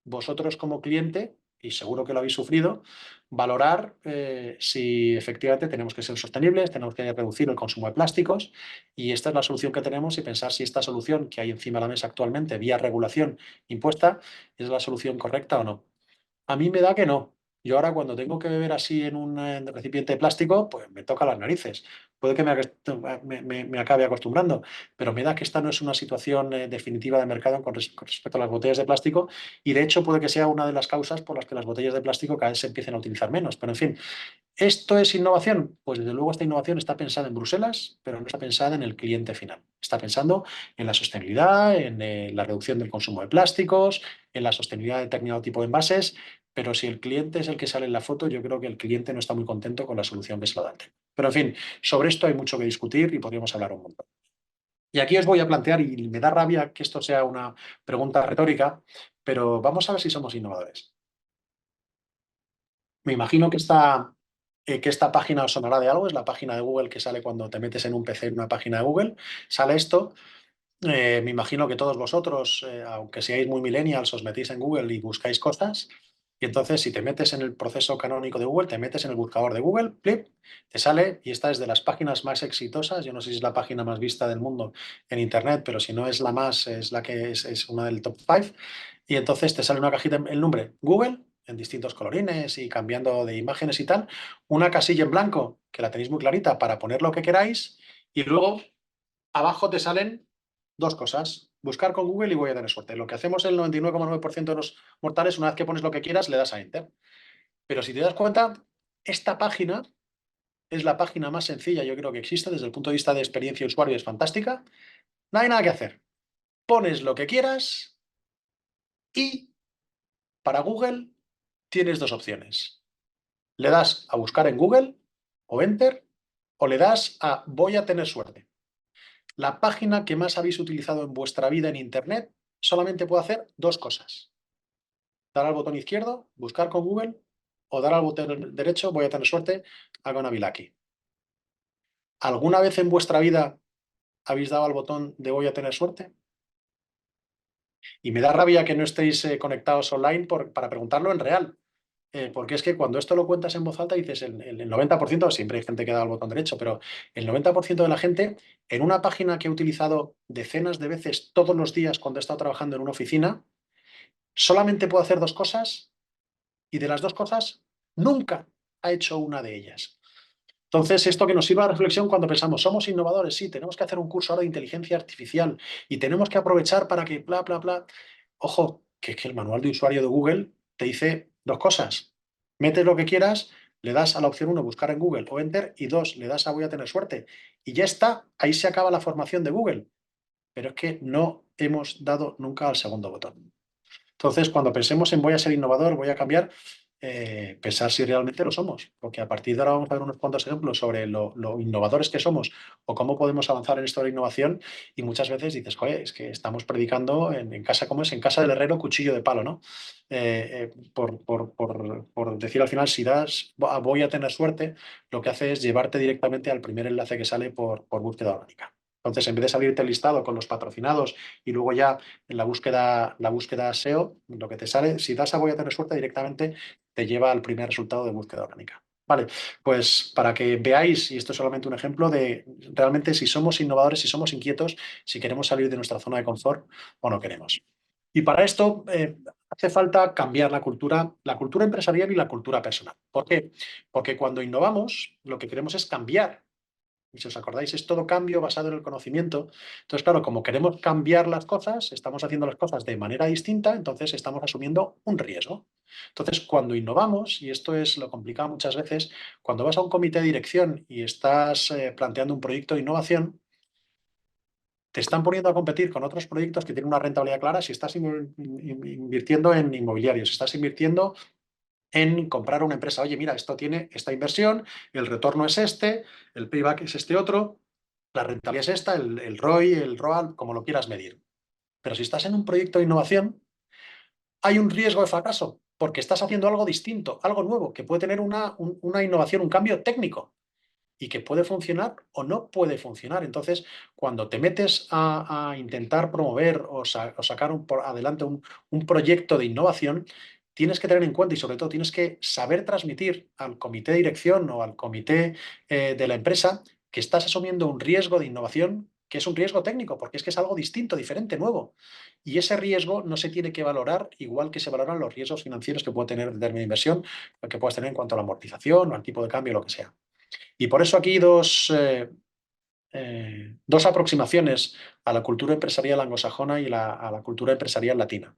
Vosotros como cliente, y seguro que lo habéis sufrido, valorar si efectivamente tenemos que ser sostenibles, tenemos que reducir el consumo de plásticos y esta es la solución que tenemos y pensar si esta solución que hay encima de la mesa actualmente, vía regulación impuesta, es la solución correcta o no. A mí me da que no. Yo ahora cuando tengo que beber así en un recipiente de plástico, pues me toca las narices. Puede que me acabe acostumbrando, pero me da que esta no es una situación definitiva de mercado con respecto a las botellas de plástico, y de hecho puede que sea una de las causas por las que las botellas de plástico cada vez se empiecen a utilizar menos. Pero en fin, ¿esto es innovación? Pues desde luego esta innovación está pensada en Bruselas, pero no está pensada en el cliente final. Está pensando en la sostenibilidad, en la reducción del consumo de plásticos, en la sostenibilidad de determinado tipo de envases, pero si el cliente es el que sale en la foto, yo creo que el cliente no está muy contento con la solución que se lo da. Pero en fin, sobre esto hay mucho que discutir y podríamos hablar un montón. Y aquí os voy a plantear, y me da rabia que esto sea una pregunta retórica, pero vamos a ver si somos innovadores. Me imagino que esta página os sonará de algo, es la página de Google que sale cuando te metes en un PC en una página de Google. Sale esto. Me imagino que todos vosotros, aunque seáis muy millennials, os metéis en Google y buscáis cosas. Y entonces, si te metes en el proceso canónico de Google, te metes en el buscador de Google, plip, te sale, y esta es de las páginas más exitosas. Yo no sé si es la página más vista del mundo en Internet, pero si no es la más, es la que es una del top 5. Y entonces te sale una cajita, el nombre Google, en distintos colorines y cambiando de imágenes y tal, una casilla en blanco, que la tenéis muy clarita para poner lo que queráis, y luego abajo te salen dos cosas: buscar con Google y voy a tener suerte. Lo que hacemos el 99,9% de los mortales, una vez que pones lo que quieras, le das a Enter. Pero si te das cuenta, esta página es la página más sencilla, yo creo, que existe desde el punto de vista de experiencia de usuario, es fantástica. No hay nada que hacer. Pones lo que quieras y para Google tienes dos opciones. Le das a buscar en Google o Enter, o le das a voy a tener suerte. La página que más habéis utilizado en vuestra vida en Internet solamente puede hacer dos cosas: dar al botón izquierdo, buscar con Google, o dar al botón derecho, voy a tener suerte, hago una Vilaki. ¿Alguna vez en vuestra vida habéis dado al botón de voy a tener suerte? Y me da rabia que no estéis conectados online para preguntarlo en real. Porque es que cuando esto lo cuentas en voz alta dices el 90%, siempre hay gente que da al botón derecho, pero el 90% de la gente, en una página que he utilizado decenas de veces todos los días cuando he estado trabajando en una oficina, solamente puedo hacer dos cosas, y de las dos cosas nunca ha hecho una de ellas. Entonces, esto que nos sirva de reflexión cuando pensamos, somos innovadores, sí, tenemos que hacer un curso ahora de inteligencia artificial y tenemos que aprovechar para que bla, bla, bla. Ojo, que es que el manual de usuario de Google te dice dos cosas: metes lo que quieras, le das a la opción 1, buscar en Google o Enter, y 2, le das a voy a tener suerte. Y ya está, ahí se acaba la formación de Google. Pero es que no hemos dado nunca al segundo botón. Entonces, cuando pensemos en voy a ser innovador, voy a cambiar, pensar si realmente lo somos, porque a partir de ahora vamos a ver unos cuantos ejemplos sobre lo innovadores que somos o cómo podemos avanzar en esto de la innovación, y muchas veces dices, joder, es que estamos predicando en casa, ¿cómo es? En casa del herrero, cuchillo de palo, ¿no? Por decir al final, si das a voy a tener suerte, lo que hace es llevarte directamente al primer enlace que sale por búsqueda orgánica. Entonces, en vez de salirte el listado con los patrocinados y luego ya en la búsqueda SEO, lo que te sale, si das a voy a tener suerte, directamente te lleva al primer resultado de búsqueda orgánica. Vale, pues para que veáis, y esto es solamente un ejemplo de realmente si somos innovadores, si somos inquietos, si queremos salir de nuestra zona de confort o no queremos. Y para esto hace falta cambiar la cultura empresarial y la cultura personal. ¿Por qué? Porque cuando innovamos, lo que queremos es cambiar. Y si os acordáis, es todo cambio basado en el conocimiento. Entonces, claro, como queremos cambiar las cosas, estamos haciendo las cosas de manera distinta, entonces estamos asumiendo un riesgo. Entonces, cuando innovamos, y esto es lo complicado muchas veces, cuando vas a un comité de dirección y estás planteando un proyecto de innovación, te están poniendo a competir con otros proyectos que tienen una rentabilidad clara. Si estás invirtiendo en inmobiliarios, si estás invirtiendo en comprar una empresa, oye, mira, esto tiene esta inversión, el retorno es este, el payback es este otro, la rentabilidad es esta, el ROI, el ROAL, como lo quieras medir. Pero si estás en un proyecto de innovación, hay un riesgo de fracaso, porque estás haciendo algo distinto, algo nuevo, que puede tener una innovación, un cambio técnico, y que puede funcionar o no puede funcionar. Entonces, cuando te metes a intentar promover o sacar por adelante un proyecto de innovación, tienes que tener en cuenta, y sobre todo tienes que saber transmitir al comité de dirección o al comité de la empresa, que estás asumiendo un riesgo de innovación que es un riesgo técnico, porque es que es algo distinto, diferente, nuevo. Y ese riesgo no se tiene que valorar igual que se valoran los riesgos financieros que puede tener determinada inversión, o que puedas tener en cuanto a la amortización o al tipo de cambio, lo que sea. Y por eso aquí dos aproximaciones a la cultura empresarial anglosajona y a la cultura empresarial latina.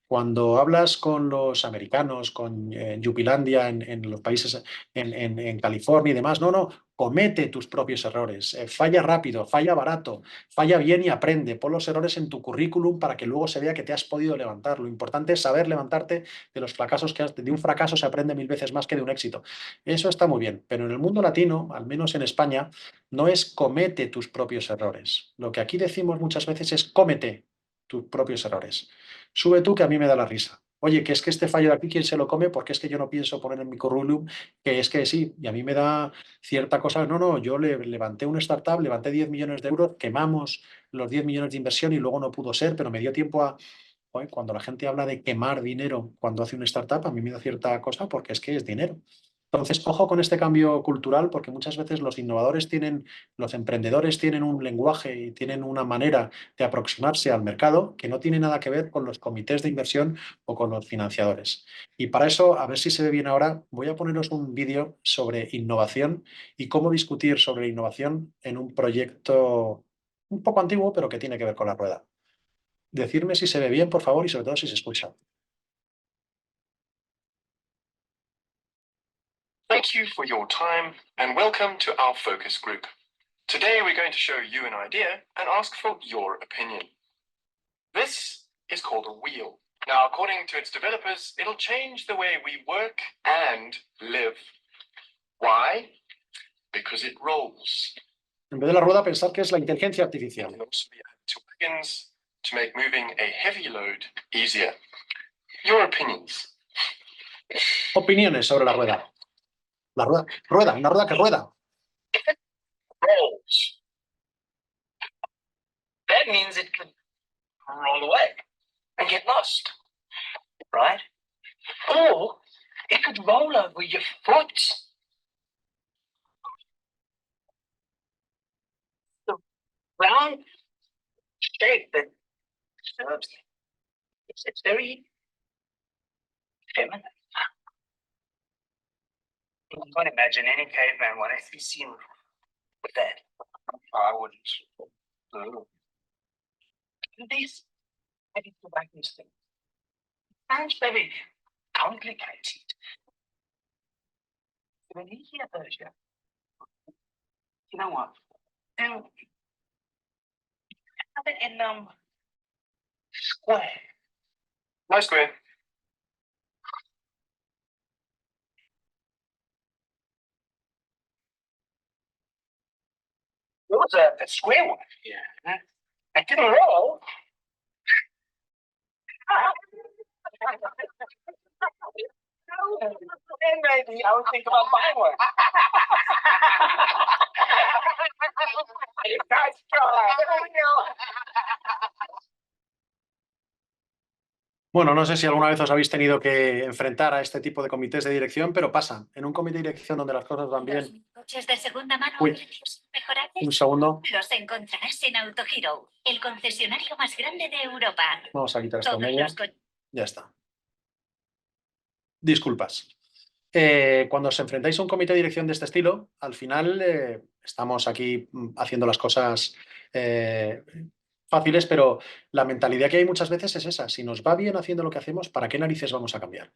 Cuando hablas con los americanos, con Yupilandia en los países, en California y demás, no, comete tus propios errores, falla rápido, falla barato, falla bien y aprende, pon los errores en tu currículum para que luego se vea que te has podido levantar. Lo importante es saber levantarte de los fracasos de un fracaso se aprende 1000 veces más que de un éxito. Eso está muy bien, pero en el mundo latino, al menos en España, no es comete tus propios errores. Lo que aquí decimos muchas veces es cómete tus propios errores. Sube tú que a mí me da la risa. Oye, que es que este fallo de aquí, ¿quién se lo come? Porque es que yo no pienso poner en mi currículum que es que sí, y a mí me da cierta cosa. No, yo levanté una startup, levanté 10 millones de euros, quemamos los 10 millones de inversión y luego no pudo ser, pero me dio tiempo a... Oye, cuando la gente habla de quemar dinero cuando hace una startup, a mí me da cierta cosa porque es que es dinero. Entonces, ojo con este cambio cultural, porque muchas veces los innovadores los emprendedores tienen un lenguaje y tienen una manera de aproximarse al mercado que no tiene nada que ver con los comités de inversión o con los financiadores. Y para eso, a ver si se ve bien ahora, voy a poneros un vídeo sobre innovación y cómo discutir sobre innovación en un proyecto un poco antiguo, pero que tiene que ver con la rueda. Decirme si se ve bien, por favor, y sobre todo si se escucha. Thank you for your time and welcome to our focus group. Today we're going to show you an idea and ask for your opinion. This is called a wheel. Now, according to its developers, it'll change the way we work and live. Why? Because it rolls. En vez de la rueda, pensar que es la inteligencia It artificial. can also be added to wagons to make moving a heavy load easier. Your opinions? Opiniones sobre la rueda. La rueda, una rueda que rueda. Rolls. That means it could roll away and get lost, right? Or it could roll over your foot. The round shape that serves it's very feminine. I can't imagine any caveman wanting to be seen with that. I wouldn't. No. This maybe go back this thing. Sounds very complicated. An easier version. You know what? Have it in square. No square. It was a square one. Yeah. I didn't roll. Then maybe I would think about my one. You guys Bueno, no sé si alguna vez os habéis tenido que enfrentar a este tipo de comités de dirección, pero pasa. En un comité de dirección donde las cosas van Los bien. coches de segunda mano Uy. a precios mejorables Un segundo. los encontrarás en AutoHero, el concesionario más grande de Europa. Vamos a quitar esto en Todos medio. los coches. Ya está. Disculpas. Cuando os enfrentáis a un comité de dirección de este estilo, al final estamos aquí haciendo las cosas fáciles, pero la mentalidad que hay muchas veces es esa. Si nos va bien haciendo lo que hacemos, ¿para qué narices vamos a cambiar?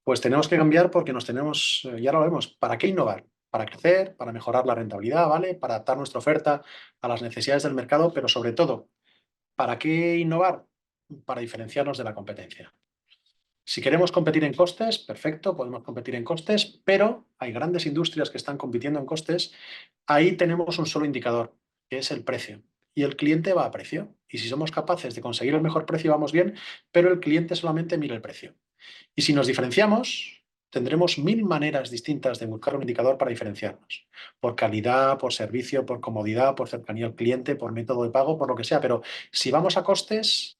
Pues tenemos que cambiar porque nos tenemos, ya lo vemos, ¿para qué innovar? Para crecer, para mejorar la rentabilidad, ¿vale? Para adaptar nuestra oferta a las necesidades del mercado, pero sobre todo, ¿para qué innovar? Para diferenciarnos de la competencia. Si queremos competir en costes, perfecto, podemos competir en costes, pero hay grandes industrias que están compitiendo en costes. Ahí tenemos un solo indicador, que es el precio. Y el cliente va a precio. Y si somos capaces de conseguir el mejor precio, vamos bien, pero el cliente solamente mira el precio. Y si nos diferenciamos, tendremos 1000 maneras distintas de buscar un indicador para diferenciarnos. Por calidad, por servicio, por comodidad, por cercanía al cliente, por método de pago, por lo que sea. Pero si vamos a costes,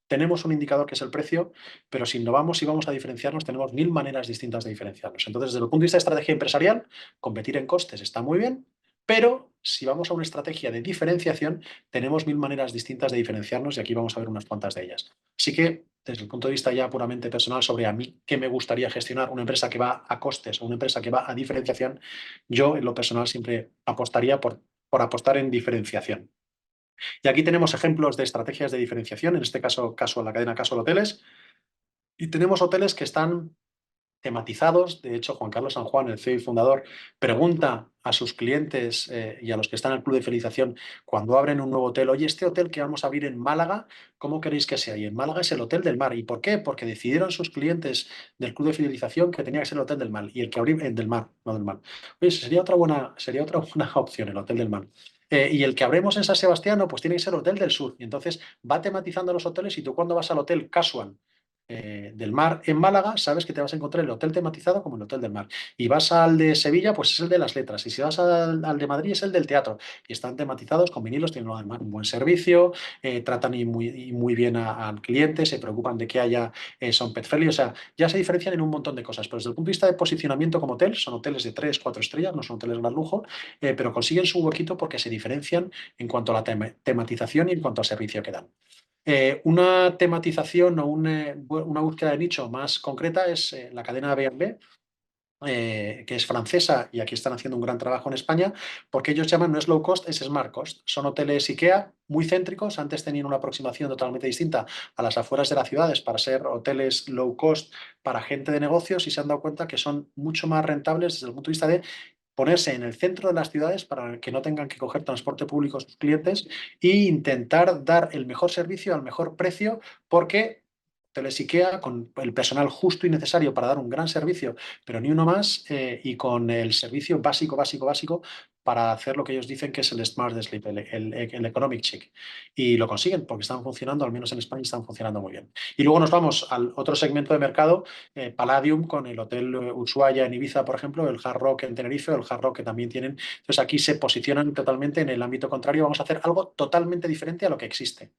tenemos un indicador que es el precio, pero si innovamos y vamos a diferenciarnos, tenemos 1000 maneras distintas de diferenciarnos. Entonces, desde el punto de vista de estrategia empresarial, competir en costes está muy bien, Pero si vamos a una estrategia de diferenciación, tenemos 1000 maneras distintas de diferenciarnos y aquí vamos a ver unas cuantas de ellas. Así que, desde el punto de vista ya puramente personal sobre a mí qué me gustaría gestionar, una empresa que va a costes o una empresa que va a diferenciación, yo en lo personal siempre apostaría por apostar en diferenciación. Y aquí tenemos ejemplos de estrategias de diferenciación, en este caso la cadena Casual Hoteles, y tenemos hoteles que están tematizados. De hecho, Juan Carlos San Juan, el CEO y fundador, pregunta a sus clientes y a los que están en el club de fidelización cuando abren un nuevo hotel: oye, este hotel que vamos a abrir en Málaga, ¿cómo queréis que sea? Y en Málaga es el Hotel del Mar. ¿Y por qué? Porque decidieron sus clientes del club de fidelización que tenía que ser el Hotel del Mar, y el que abrimos del Mar, no del Mar. Oye, sería otra buena opción, el Hotel del Mar. Y el que abremos en San Sebastián, pues tiene que ser el Hotel del Sur. Y entonces va tematizando los hoteles, y tú cuando vas al Hotel Casual del Mar en Málaga, sabes que te vas a encontrar el hotel tematizado como el Hotel del Mar. Y vas al de Sevilla, pues es el de las letras. Y si vas al de Madrid, es el del teatro. Y están tematizados con vinilos, tienen además un buen servicio, tratan muy bien al cliente, se preocupan de que haya, son pet friendly. O sea, ya se diferencian en un montón de cosas. Pero desde el punto de vista de posicionamiento como hotel, son hoteles de 3, 4 estrellas, no son hoteles de gran lujo, pero consiguen su huequito porque se diferencian en cuanto a la tematización y en cuanto al servicio que dan. Una tematización o una búsqueda de nicho más concreta es la cadena B&B, que es francesa, y aquí están haciendo un gran trabajo en España, porque ellos llaman, no es low cost, es smart cost. Son hoteles IKEA muy céntricos. Antes tenían una aproximación totalmente distinta a las afueras de las ciudades para ser hoteles low cost para gente de negocios, y se han dado cuenta que son mucho más rentables desde el punto de vista de ponerse en el centro de las ciudades para que no tengan que coger transporte público sus clientes, e intentar dar el mejor servicio al mejor precio, porque Hoteles IKEA, con el personal justo y necesario para dar un gran servicio, pero ni uno más, y con el servicio básico para hacer lo que ellos dicen que es el Smart Sleep, el Economic Chic. Y lo consiguen porque están funcionando, al menos en España, están funcionando muy bien. Y luego nos vamos al otro segmento de mercado, Palladium, con el Hotel Ushuaia en Ibiza, por ejemplo, el Hard Rock en Tenerife, o el Hard Rock que también tienen. Entonces aquí se posicionan totalmente en el ámbito contrario. Vamos a hacer algo totalmente diferente a lo que existe.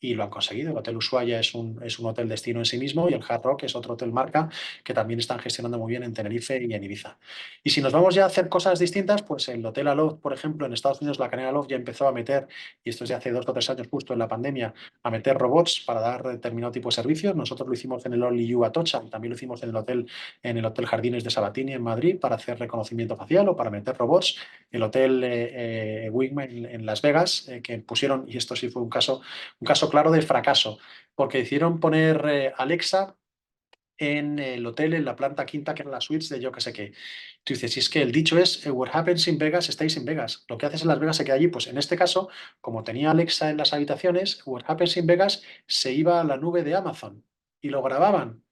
Y lo han conseguido. El Hotel Ushuaia es un hotel destino en sí mismo, y el Hard Rock es otro hotel marca que también están gestionando muy bien en Tenerife y en Ibiza. Y si nos vamos ya a hacer cosas distintas, pues el Hotel Aloft, por ejemplo, en Estados Unidos, la cadena Aloft ya empezó a meter, y esto es de hace 2 o 3 años, justo en la pandemia, a meter robots para dar determinado tipo de servicios. Nosotros lo hicimos en el Only You Atocha, y también lo hicimos en el hotel Jardines de Sabatini en Madrid para hacer reconocimiento facial o para meter robots. El hotel Wingman en Las Vegas, que pusieron, y esto sí fue un caso claro de fracaso, porque decidieron poner Alexa en el hotel, en la planta quinta, que eran las suites de yo que sé qué. Tú dices, si es que el dicho es what happens in Vegas, stays in Vegas. Lo que haces en Las Vegas se queda allí. Pues en este caso, como tenía Alexa en las habitaciones, what happens in Vegas se iba a la nube de Amazon y lo grababan.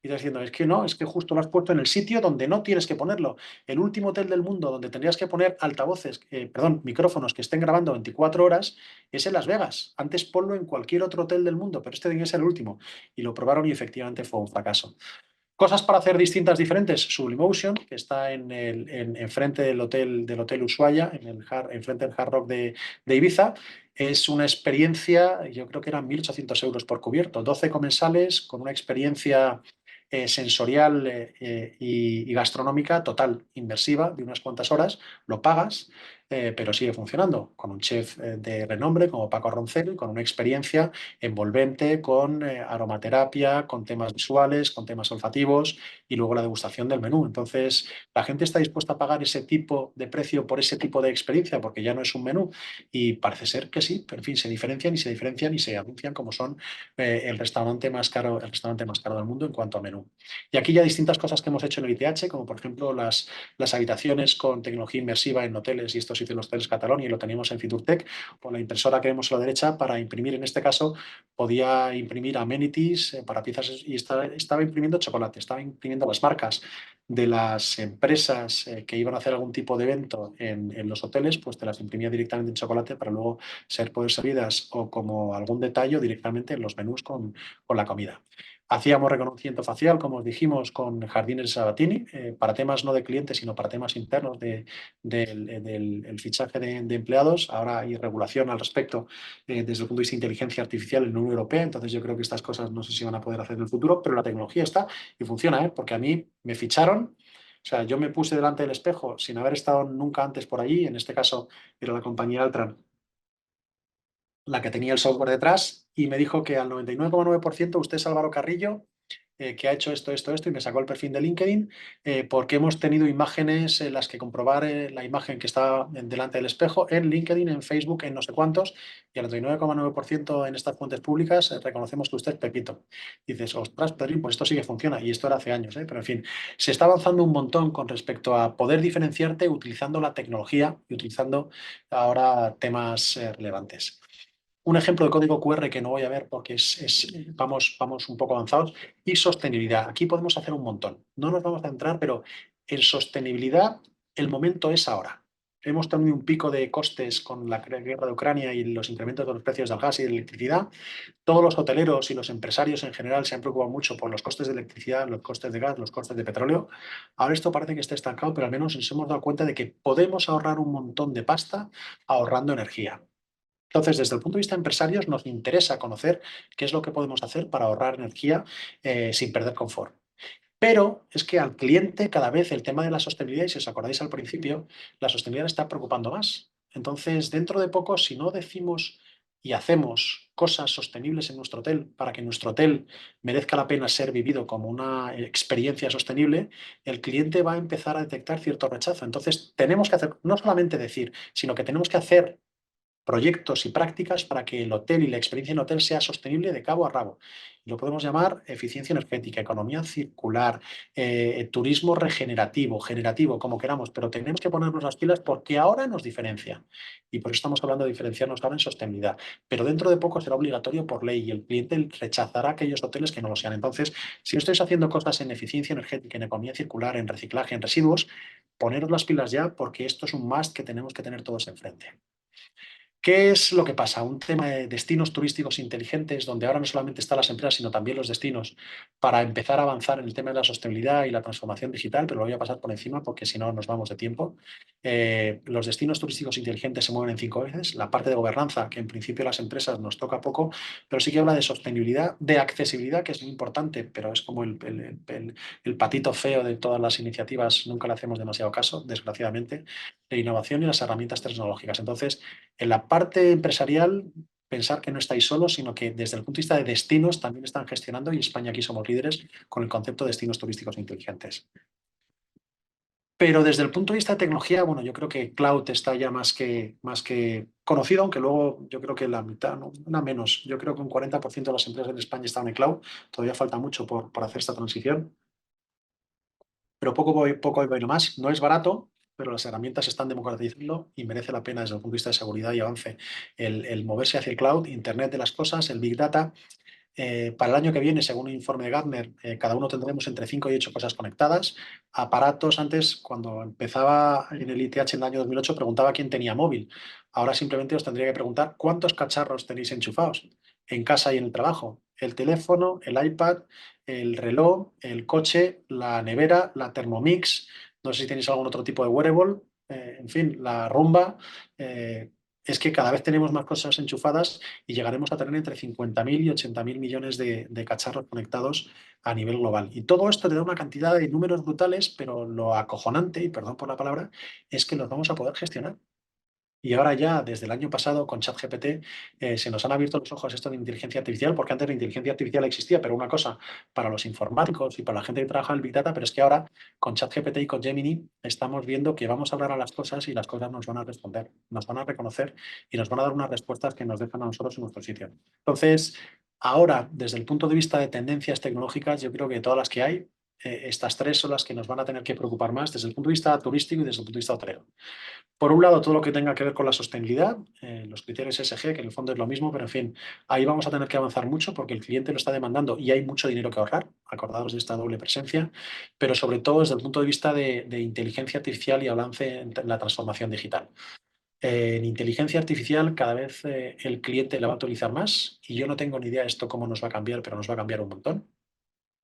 Y estás diciendo, es que no, es que justo lo has puesto en el sitio donde no tienes que ponerlo. El último hotel del mundo donde tendrías que poner altavoces, micrófonos que estén grabando 24 horas, es en Las Vegas. Antes ponlo en cualquier otro hotel del mundo, pero este tiene que ser el último. Y lo probaron y efectivamente fue un fracaso. Cosas para hacer distintas, diferentes. Sublimotion, que está enfrente del hotel Ushuaia, enfrente del Hard Rock de Ibiza. Es una experiencia, yo creo que eran 1.800 euros por cubierto, 12 comensales, con una experiencia sensorial y gastronómica total, inmersiva, de unas cuantas horas. Lo pagas, pero sigue funcionando, con un chef de renombre como Paco Roncero, y con una experiencia envolvente, con aromaterapia, con temas visuales, con temas olfativos, y luego la degustación del menú. Entonces, la gente está dispuesta a pagar ese tipo de precio por ese tipo de experiencia, porque ya no es un menú, y parece ser que sí, pero en fin, se diferencian y se anuncian como son el restaurante más caro del mundo en cuanto a menú. Y aquí ya distintas cosas que hemos hecho en el ITH, como por ejemplo las habitaciones con tecnología inmersiva en hoteles, y esto se hizo en los hoteles Catalonia y lo teníamos en Fiturtech, con la impresora que vemos a la derecha para imprimir. En este caso podía imprimir amenities para piezas, y estaba imprimiendo chocolate, estaba imprimiendo las marcas de las empresas que iban a hacer algún tipo de evento en los hoteles, pues te las imprimía directamente en chocolate para luego poder servidas o como algún detalle directamente en los menús con la comida. Hacíamos reconocimiento facial, como os dijimos, con Jardines de Sabatini, para temas no de clientes, sino para temas internos del fichaje de empleados. Ahora hay regulación al respecto desde el punto de vista de inteligencia artificial en la Unión Europea, entonces yo creo que estas cosas no sé si van a poder hacer en el futuro, pero la tecnología está y funciona, porque a mí me ficharon sea, yo me puse delante del espejo sin haber estado nunca antes por allí, en este caso era la compañía Altran la que tenía el software detrás, y me dijo que al 99,9% usted es Álvaro Carrillo, que ha hecho esto, y me sacó el perfil de LinkedIn, porque hemos tenido imágenes en las que comprobar la imagen que está delante del espejo en LinkedIn, en Facebook, en no sé cuántos, y al 99,9% en estas fuentes públicas reconocemos que usted es Pepito. Y dices, ostras, Pedro, pues esto sí que funciona, y esto era hace años, pero en fin, se está avanzando un montón con respecto a poder diferenciarte utilizando la tecnología y utilizando ahora temas relevantes. Un ejemplo de código QR que no voy a ver porque vamos un poco avanzados. Y sostenibilidad. Aquí podemos hacer un montón. No nos vamos a entrar, pero en sostenibilidad el momento es ahora. Hemos tenido un pico de costes con la guerra de Ucrania y los incrementos de los precios del gas y de la electricidad. Todos los hoteleros y los empresarios en general se han preocupado mucho por los costes de electricidad, los costes de gas, los costes de petróleo. Ahora esto parece que está estancado, pero al menos nos hemos dado cuenta de que podemos ahorrar un montón de pasta ahorrando energía. Entonces, desde el punto de vista de empresarios, nos interesa conocer qué es lo que podemos hacer para ahorrar energía sin perder confort. Pero es que al cliente cada vez el tema de la sostenibilidad, y si os acordáis al principio, la sostenibilidad le está preocupando más. Entonces, dentro de poco, si no decimos y hacemos cosas sostenibles en nuestro hotel para que nuestro hotel merezca la pena ser vivido como una experiencia sostenible, el cliente va a empezar a detectar cierto rechazo. Entonces, tenemos que hacer, no solamente decir, sino que tenemos que hacer proyectos y prácticas para que el hotel y la experiencia en hotel sea sostenible de cabo a rabo. Lo podemos llamar eficiencia energética, economía circular, turismo regenerativo, generativo, como queramos, pero tenemos que ponernos las pilas porque ahora nos diferencia. Y por eso estamos hablando de diferenciarnos ahora en sostenibilidad. Pero dentro de poco será obligatorio por ley y el cliente rechazará aquellos hoteles que no lo sean. Entonces, si estáis haciendo cosas en eficiencia energética, en economía circular, en reciclaje, en residuos, poneros las pilas ya porque esto es un must que tenemos que tener todos enfrente. ¿Qué es lo que pasa? Un tema de destinos turísticos inteligentes, donde ahora no solamente están las empresas, sino también los destinos, para empezar a avanzar en el tema de la sostenibilidad y la transformación digital, pero lo voy a pasar por encima porque si no nos vamos de tiempo. Los destinos turísticos inteligentes se mueven en 5 ejes. La parte de gobernanza, que en principio las empresas nos toca poco, pero sí que habla de sostenibilidad, de accesibilidad, que es muy importante, pero es como el patito feo de todas las iniciativas, nunca le hacemos demasiado caso, desgraciadamente, de innovación y las herramientas tecnológicas. Entonces, en la parte empresarial, pensar que no estáis solos, sino que desde el punto de vista de destinos también están gestionando y España aquí somos líderes con el concepto de destinos turísticos inteligentes. Pero desde el punto de vista de tecnología, bueno, yo creo que cloud está ya más que conocido, aunque luego yo creo que la mitad, no, una menos, yo creo que un 40% de las empresas en España están en cloud, todavía falta mucho por hacer esta transición. Pero poco hay más. No es barato, pero las herramientas se están democratizando y merece la pena desde el punto de vista de seguridad y avance el moverse hacia el cloud, Internet de las cosas, el Big Data. Para el año que viene, según un informe de Gartner, cada uno tendremos entre 5 y 8 cosas conectadas. Aparatos, antes, cuando empezaba en el ITH en el año 2008, preguntaba quién tenía móvil. Ahora simplemente os tendría que preguntar cuántos cacharros tenéis enchufados en casa y en el trabajo. El teléfono, el iPad, el reloj, el coche, la nevera, la Thermomix. No sé si tenéis algún otro tipo de wearable. En fin, la rumba. Es que cada vez tenemos más cosas enchufadas y llegaremos a tener entre 50.000 y 80.000 millones de cacharros conectados a nivel global. Y todo esto te da una cantidad de números brutales, pero lo acojonante, y perdón por la palabra, es que los vamos a poder gestionar. Y ahora ya, desde el año pasado, con ChatGPT, se nos han abierto los ojos a esto de inteligencia artificial, porque antes la inteligencia artificial existía, pero una cosa para los informáticos y para la gente que trabaja en el Big Data, pero es que ahora con ChatGPT y con Gemini estamos viendo que vamos a hablar a las cosas y las cosas nos van a responder, nos van a reconocer y nos van a dar unas respuestas que nos dejan a nosotros en nuestro sitio. Entonces, ahora, desde el punto de vista de tendencias tecnológicas, yo creo que todas las que hay, estas tres son las que nos van a tener que preocupar más desde el punto de vista turístico y desde el punto de vista hotelero. Por un lado, todo lo que tenga que ver con la sostenibilidad, los criterios ESG, que en el fondo es lo mismo, pero en fin, ahí vamos a tener que avanzar mucho porque el cliente lo está demandando y hay mucho dinero que ahorrar, acordados de esta doble presencia, pero sobre todo desde el punto de vista de inteligencia artificial y avance en la transformación digital. En inteligencia artificial cada vez el cliente la va a utilizar más y yo no tengo ni idea de esto cómo nos va a cambiar, pero nos va a cambiar un montón.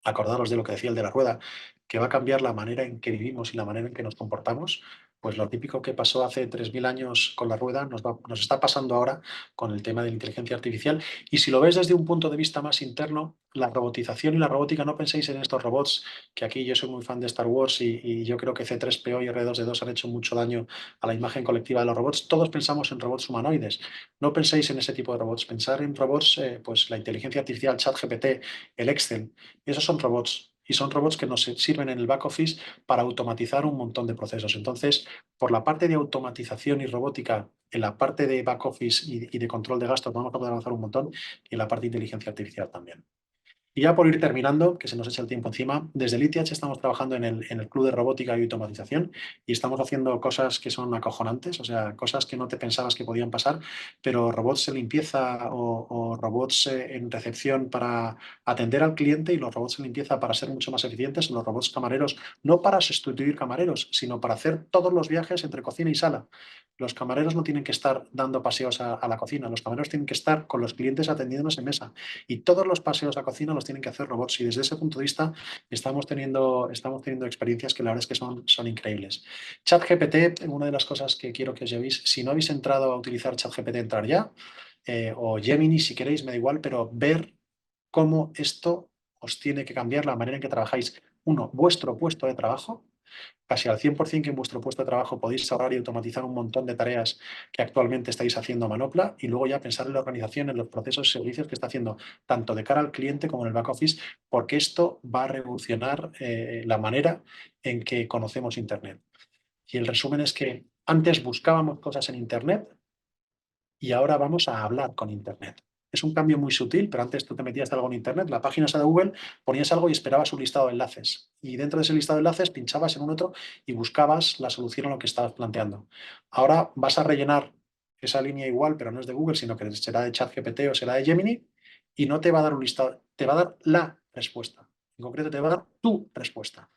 Acordaros de lo que decía el de la rueda, que va a cambiar la manera en que vivimos y la manera en que nos comportamos, pues lo típico que pasó hace 3000 años con la rueda nos está pasando ahora con el tema de la inteligencia artificial. Y si lo ves desde un punto de vista más interno, la robotización y la robótica, no penséis en estos robots, que aquí yo soy muy fan de Star Wars y yo creo que C3PO y R2D2 han hecho mucho daño a la imagen colectiva de los robots. Todos pensamos en robots humanoides. No penséis en ese tipo de robots. Pensar en robots, pues la inteligencia artificial, ChatGPT, el Excel, esos son robots. Y son robots que nos sirven en el back office para automatizar un montón de procesos. Entonces, por la parte de automatización y robótica, en la parte de back office y de control de gastos vamos a poder avanzar un montón, y en la parte de inteligencia artificial también. Y ya por ir terminando, que se nos echa el tiempo encima, desde el ITH estamos trabajando en el Club de Robótica y Automatización y estamos haciendo cosas que son acojonantes, o sea, cosas que no te pensabas que podían pasar, pero robots de limpieza o robots en recepción para atender al cliente y los robots de limpieza para ser mucho más eficientes, los robots camareros, no para sustituir camareros, sino para hacer todos los viajes entre cocina y sala. Los camareros no tienen que estar dando paseos a la cocina, los camareros tienen que estar con los clientes atendiéndonos en mesa. Y todos los paseos a cocina los tienen que hacer robots. Y desde ese punto de vista estamos teniendo experiencias que la verdad es que son increíbles. ChatGPT, una de las cosas que quiero que os llevéis, si no habéis entrado a utilizar ChatGPT, entrar ya. O Gemini, si queréis, me da igual, pero ver cómo esto os tiene que cambiar la manera en que trabajáis. Uno, vuestro puesto de trabajo. Casi al 100% que en vuestro puesto de trabajo podéis ahorrar y automatizar un montón de tareas que actualmente estáis haciendo a manopla y luego ya pensar en la organización, en los procesos y servicios que está haciendo tanto de cara al cliente como en el back office, porque esto va a revolucionar la manera en que conocemos Internet. Y el resumen es que antes buscábamos cosas en Internet y ahora vamos a hablar con Internet. Es un cambio muy sutil, pero antes tú te metías algo en Internet, la página esa de Google, ponías algo y esperabas un listado de enlaces. Y dentro de ese listado de enlaces pinchabas en un otro y buscabas la solución a lo que estabas planteando. Ahora vas a rellenar esa línea igual, pero no es de Google, sino que será de ChatGPT o será de Gemini, y no te va a dar un listado, te va a dar la respuesta. En concreto, te va a dar tu respuesta.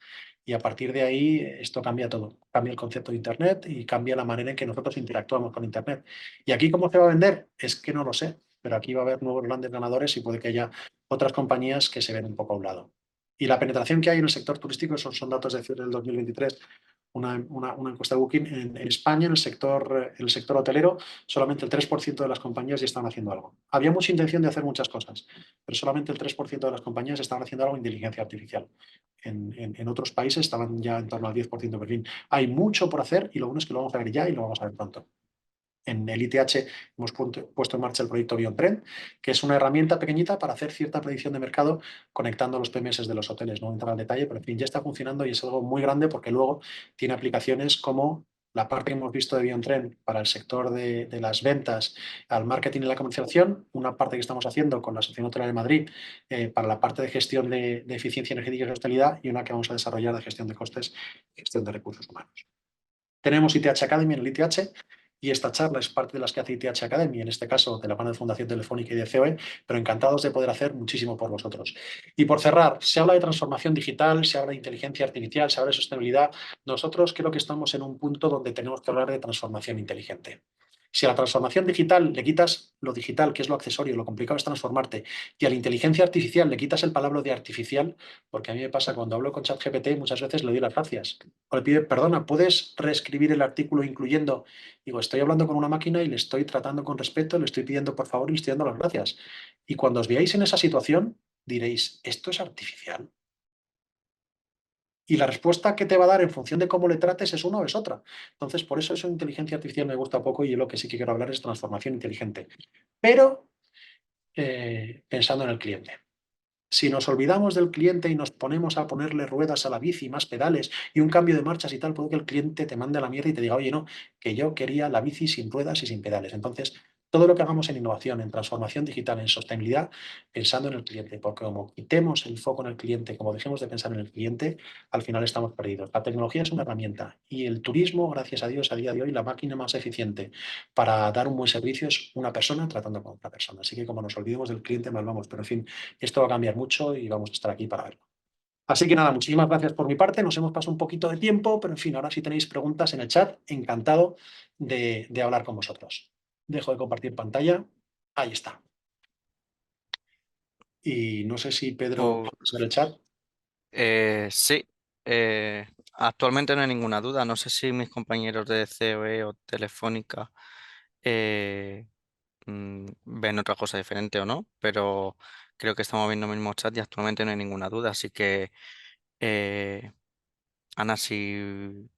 Y a partir de ahí esto cambia todo. Cambia el concepto de Internet y cambia la manera en que nosotros interactuamos con Internet. ¿Y aquí cómo se va a vender? Es que no lo sé, pero aquí va a haber nuevos grandes ganadores y puede que haya otras compañías que se ven un poco a un lado. Y la penetración que hay en el sector turístico, esos son datos de del 2023, una encuesta de Booking. En España, en el sector hotelero, solamente el 3% de las compañías ya están haciendo algo. Había mucha intención de hacer muchas cosas, pero solamente el 3% de las compañías estaban haciendo algo en inteligencia artificial. En otros países estaban ya en torno al 10% de perfil. Hay mucho por hacer y lo bueno es que lo vamos a ver ya y lo vamos a ver pronto. En el ITH hemos puesto en marcha el proyecto BeyondTrend, que es una herramienta pequeñita para hacer cierta predicción de mercado conectando los PMS de los hoteles. No voy a entrar al detalle, pero en fin, ya está funcionando y es algo muy grande porque luego tiene aplicaciones como la parte que hemos visto de BeyondTrend para el sector de las ventas, al marketing y la comercialización, una parte que estamos haciendo con la Asociación Hotelera de Madrid para la parte de gestión de eficiencia energética y sostenibilidad y una que vamos a desarrollar de gestión de costes y gestión de recursos humanos. Tenemos ITH Academy en el ITH y esta charla es parte de las que hace ITH Academy, en este caso de la mano de Fundación Telefónica y de COE, pero encantados de poder hacer muchísimo por vosotros. Y por cerrar, se habla de transformación digital, se habla de inteligencia artificial, se habla de sostenibilidad. Nosotros creo que estamos en un punto donde tenemos que hablar de transformación inteligente. Si a la transformación digital le quitas lo digital, que es lo accesorio, lo complicado es transformarte, y a la inteligencia artificial le quitas el palabra de artificial, porque a mí me pasa cuando hablo con ChatGPT, muchas veces le doy las gracias. O le pide, perdona, ¿puedes reescribir el artículo incluyendo? Digo, estoy hablando con una máquina y le estoy tratando con respeto, le estoy pidiendo por favor y le estoy dando las gracias. Y cuando os veáis en esa situación, diréis, ¿esto es artificial? Y la respuesta que te va a dar en función de cómo le trates es una o es otra. Entonces, por eso inteligencia artificial me gusta poco y yo lo que sí que quiero hablar es transformación inteligente. Pero pensando en el cliente. Si nos olvidamos del cliente y nos ponemos a ponerle ruedas a la bici, más pedales y un cambio de marchas y tal, puede que el cliente te mande a la mierda y te diga, oye, no, que yo quería la bici sin ruedas y sin pedales. Entonces, todo lo que hagamos en innovación, en transformación digital, en sostenibilidad, pensando en el cliente, porque como quitemos el foco en el cliente, como dejemos de pensar en el cliente, al final estamos perdidos. La tecnología es una herramienta y el turismo, gracias a Dios, a día de hoy, la máquina más eficiente para dar un buen servicio es una persona tratando con otra persona. Así que como nos olvidemos del cliente, mal vamos. Pero en fin, esto va a cambiar mucho y vamos a estar aquí para verlo. Así que nada, muchísimas gracias por mi parte. Nos hemos pasado un poquito de tiempo, pero en fin, ahora si tenéis preguntas en el chat, encantado de hablar con vosotros. Dejo de compartir pantalla. Ahí está. Y no sé si Pedro puede ver el chat. Sí, Actualmente no hay ninguna duda. No sé si mis compañeros de COE o Telefónica eh, ven otra cosa diferente o no, pero creo que estamos viendo el mismo chat y actualmente no hay ninguna duda. Así que, Ana, si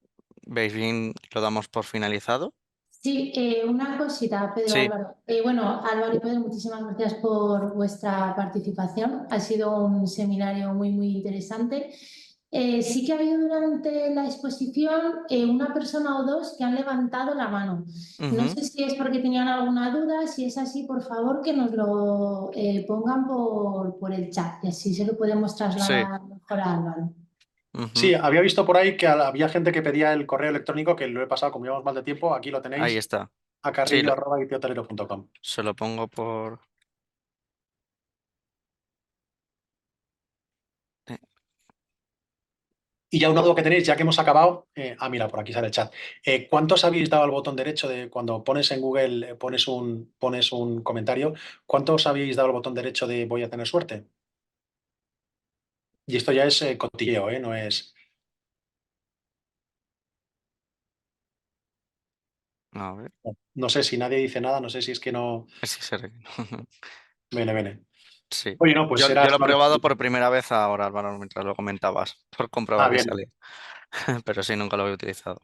veis bien, lo damos por finalizado. Sí, una cosita, Pedro, Sí. Álvaro. Bueno, Álvaro y Pedro, muchísimas gracias por vuestra participación. Ha sido un seminario muy, muy interesante. Sí que ha habido durante la exposición una persona o dos que han levantado la mano. No Ujú. sé si es porque tenían alguna duda. Si es así, por favor, que nos lo pongan por el chat y así se lo podemos Sí. trasladar mejor a Álvaro. Ujú. Sí, había visto por ahí que había gente que pedía el correo electrónico, que lo he pasado, como llevamos mal de tiempo, aquí lo Ahí tenéis, está. Sí, acarrillo@ithotelero.com. se lo pongo por... Y ya una duda que tenéis, ya que hemos acabado, mira, por aquí sale el chat. ¿Cuántos habéis dado al botón derecho de cuando pones en Google, pones un comentario? ¿Cuántos habéis dado al botón derecho de voy a tener suerte? Y esto ya es cotilleo, no es. A ver, No sé si nadie dice nada, no sé si es que no. sí, se ve que no. Bene. Sí. Oye, no, pues Yo será lo he solamente. probado por primera vez ahora, Álvaro, mientras lo comentabas, por comprobar que Bien. salía. Pero sí, nunca lo había utilizado.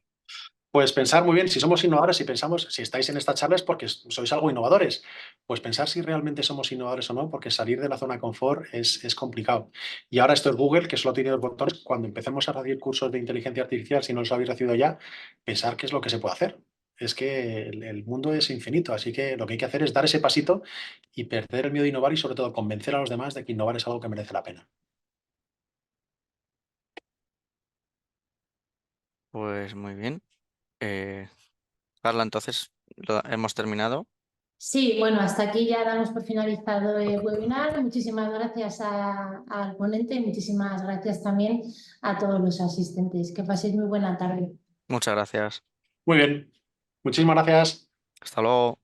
Pues pensar muy bien, si somos innovadores y pensamos, si estáis en esta charla es porque sois algo innovadores, pues pensar si realmente somos innovadores o no, porque salir de la zona de confort es complicado. Y ahora esto es Google, que solo tiene dos botones. Cuando empecemos a recibir cursos de inteligencia artificial, si no los habéis recibido ya, pensar qué es lo que se puede hacer. Es que el mundo es infinito, así que lo que hay que hacer es dar ese pasito y perder el miedo a innovar y sobre todo convencer a los demás de que innovar es algo que merece la pena. Pues muy bien. Carla, entonces hemos terminado. Sí, bueno, hasta aquí ya damos por finalizado el webinar. Muchísimas gracias al ponente y muchísimas gracias también a todos los asistentes. Que paséis muy buena tarde. Muchas gracias. Muy bien, muchísimas gracias. Hasta luego.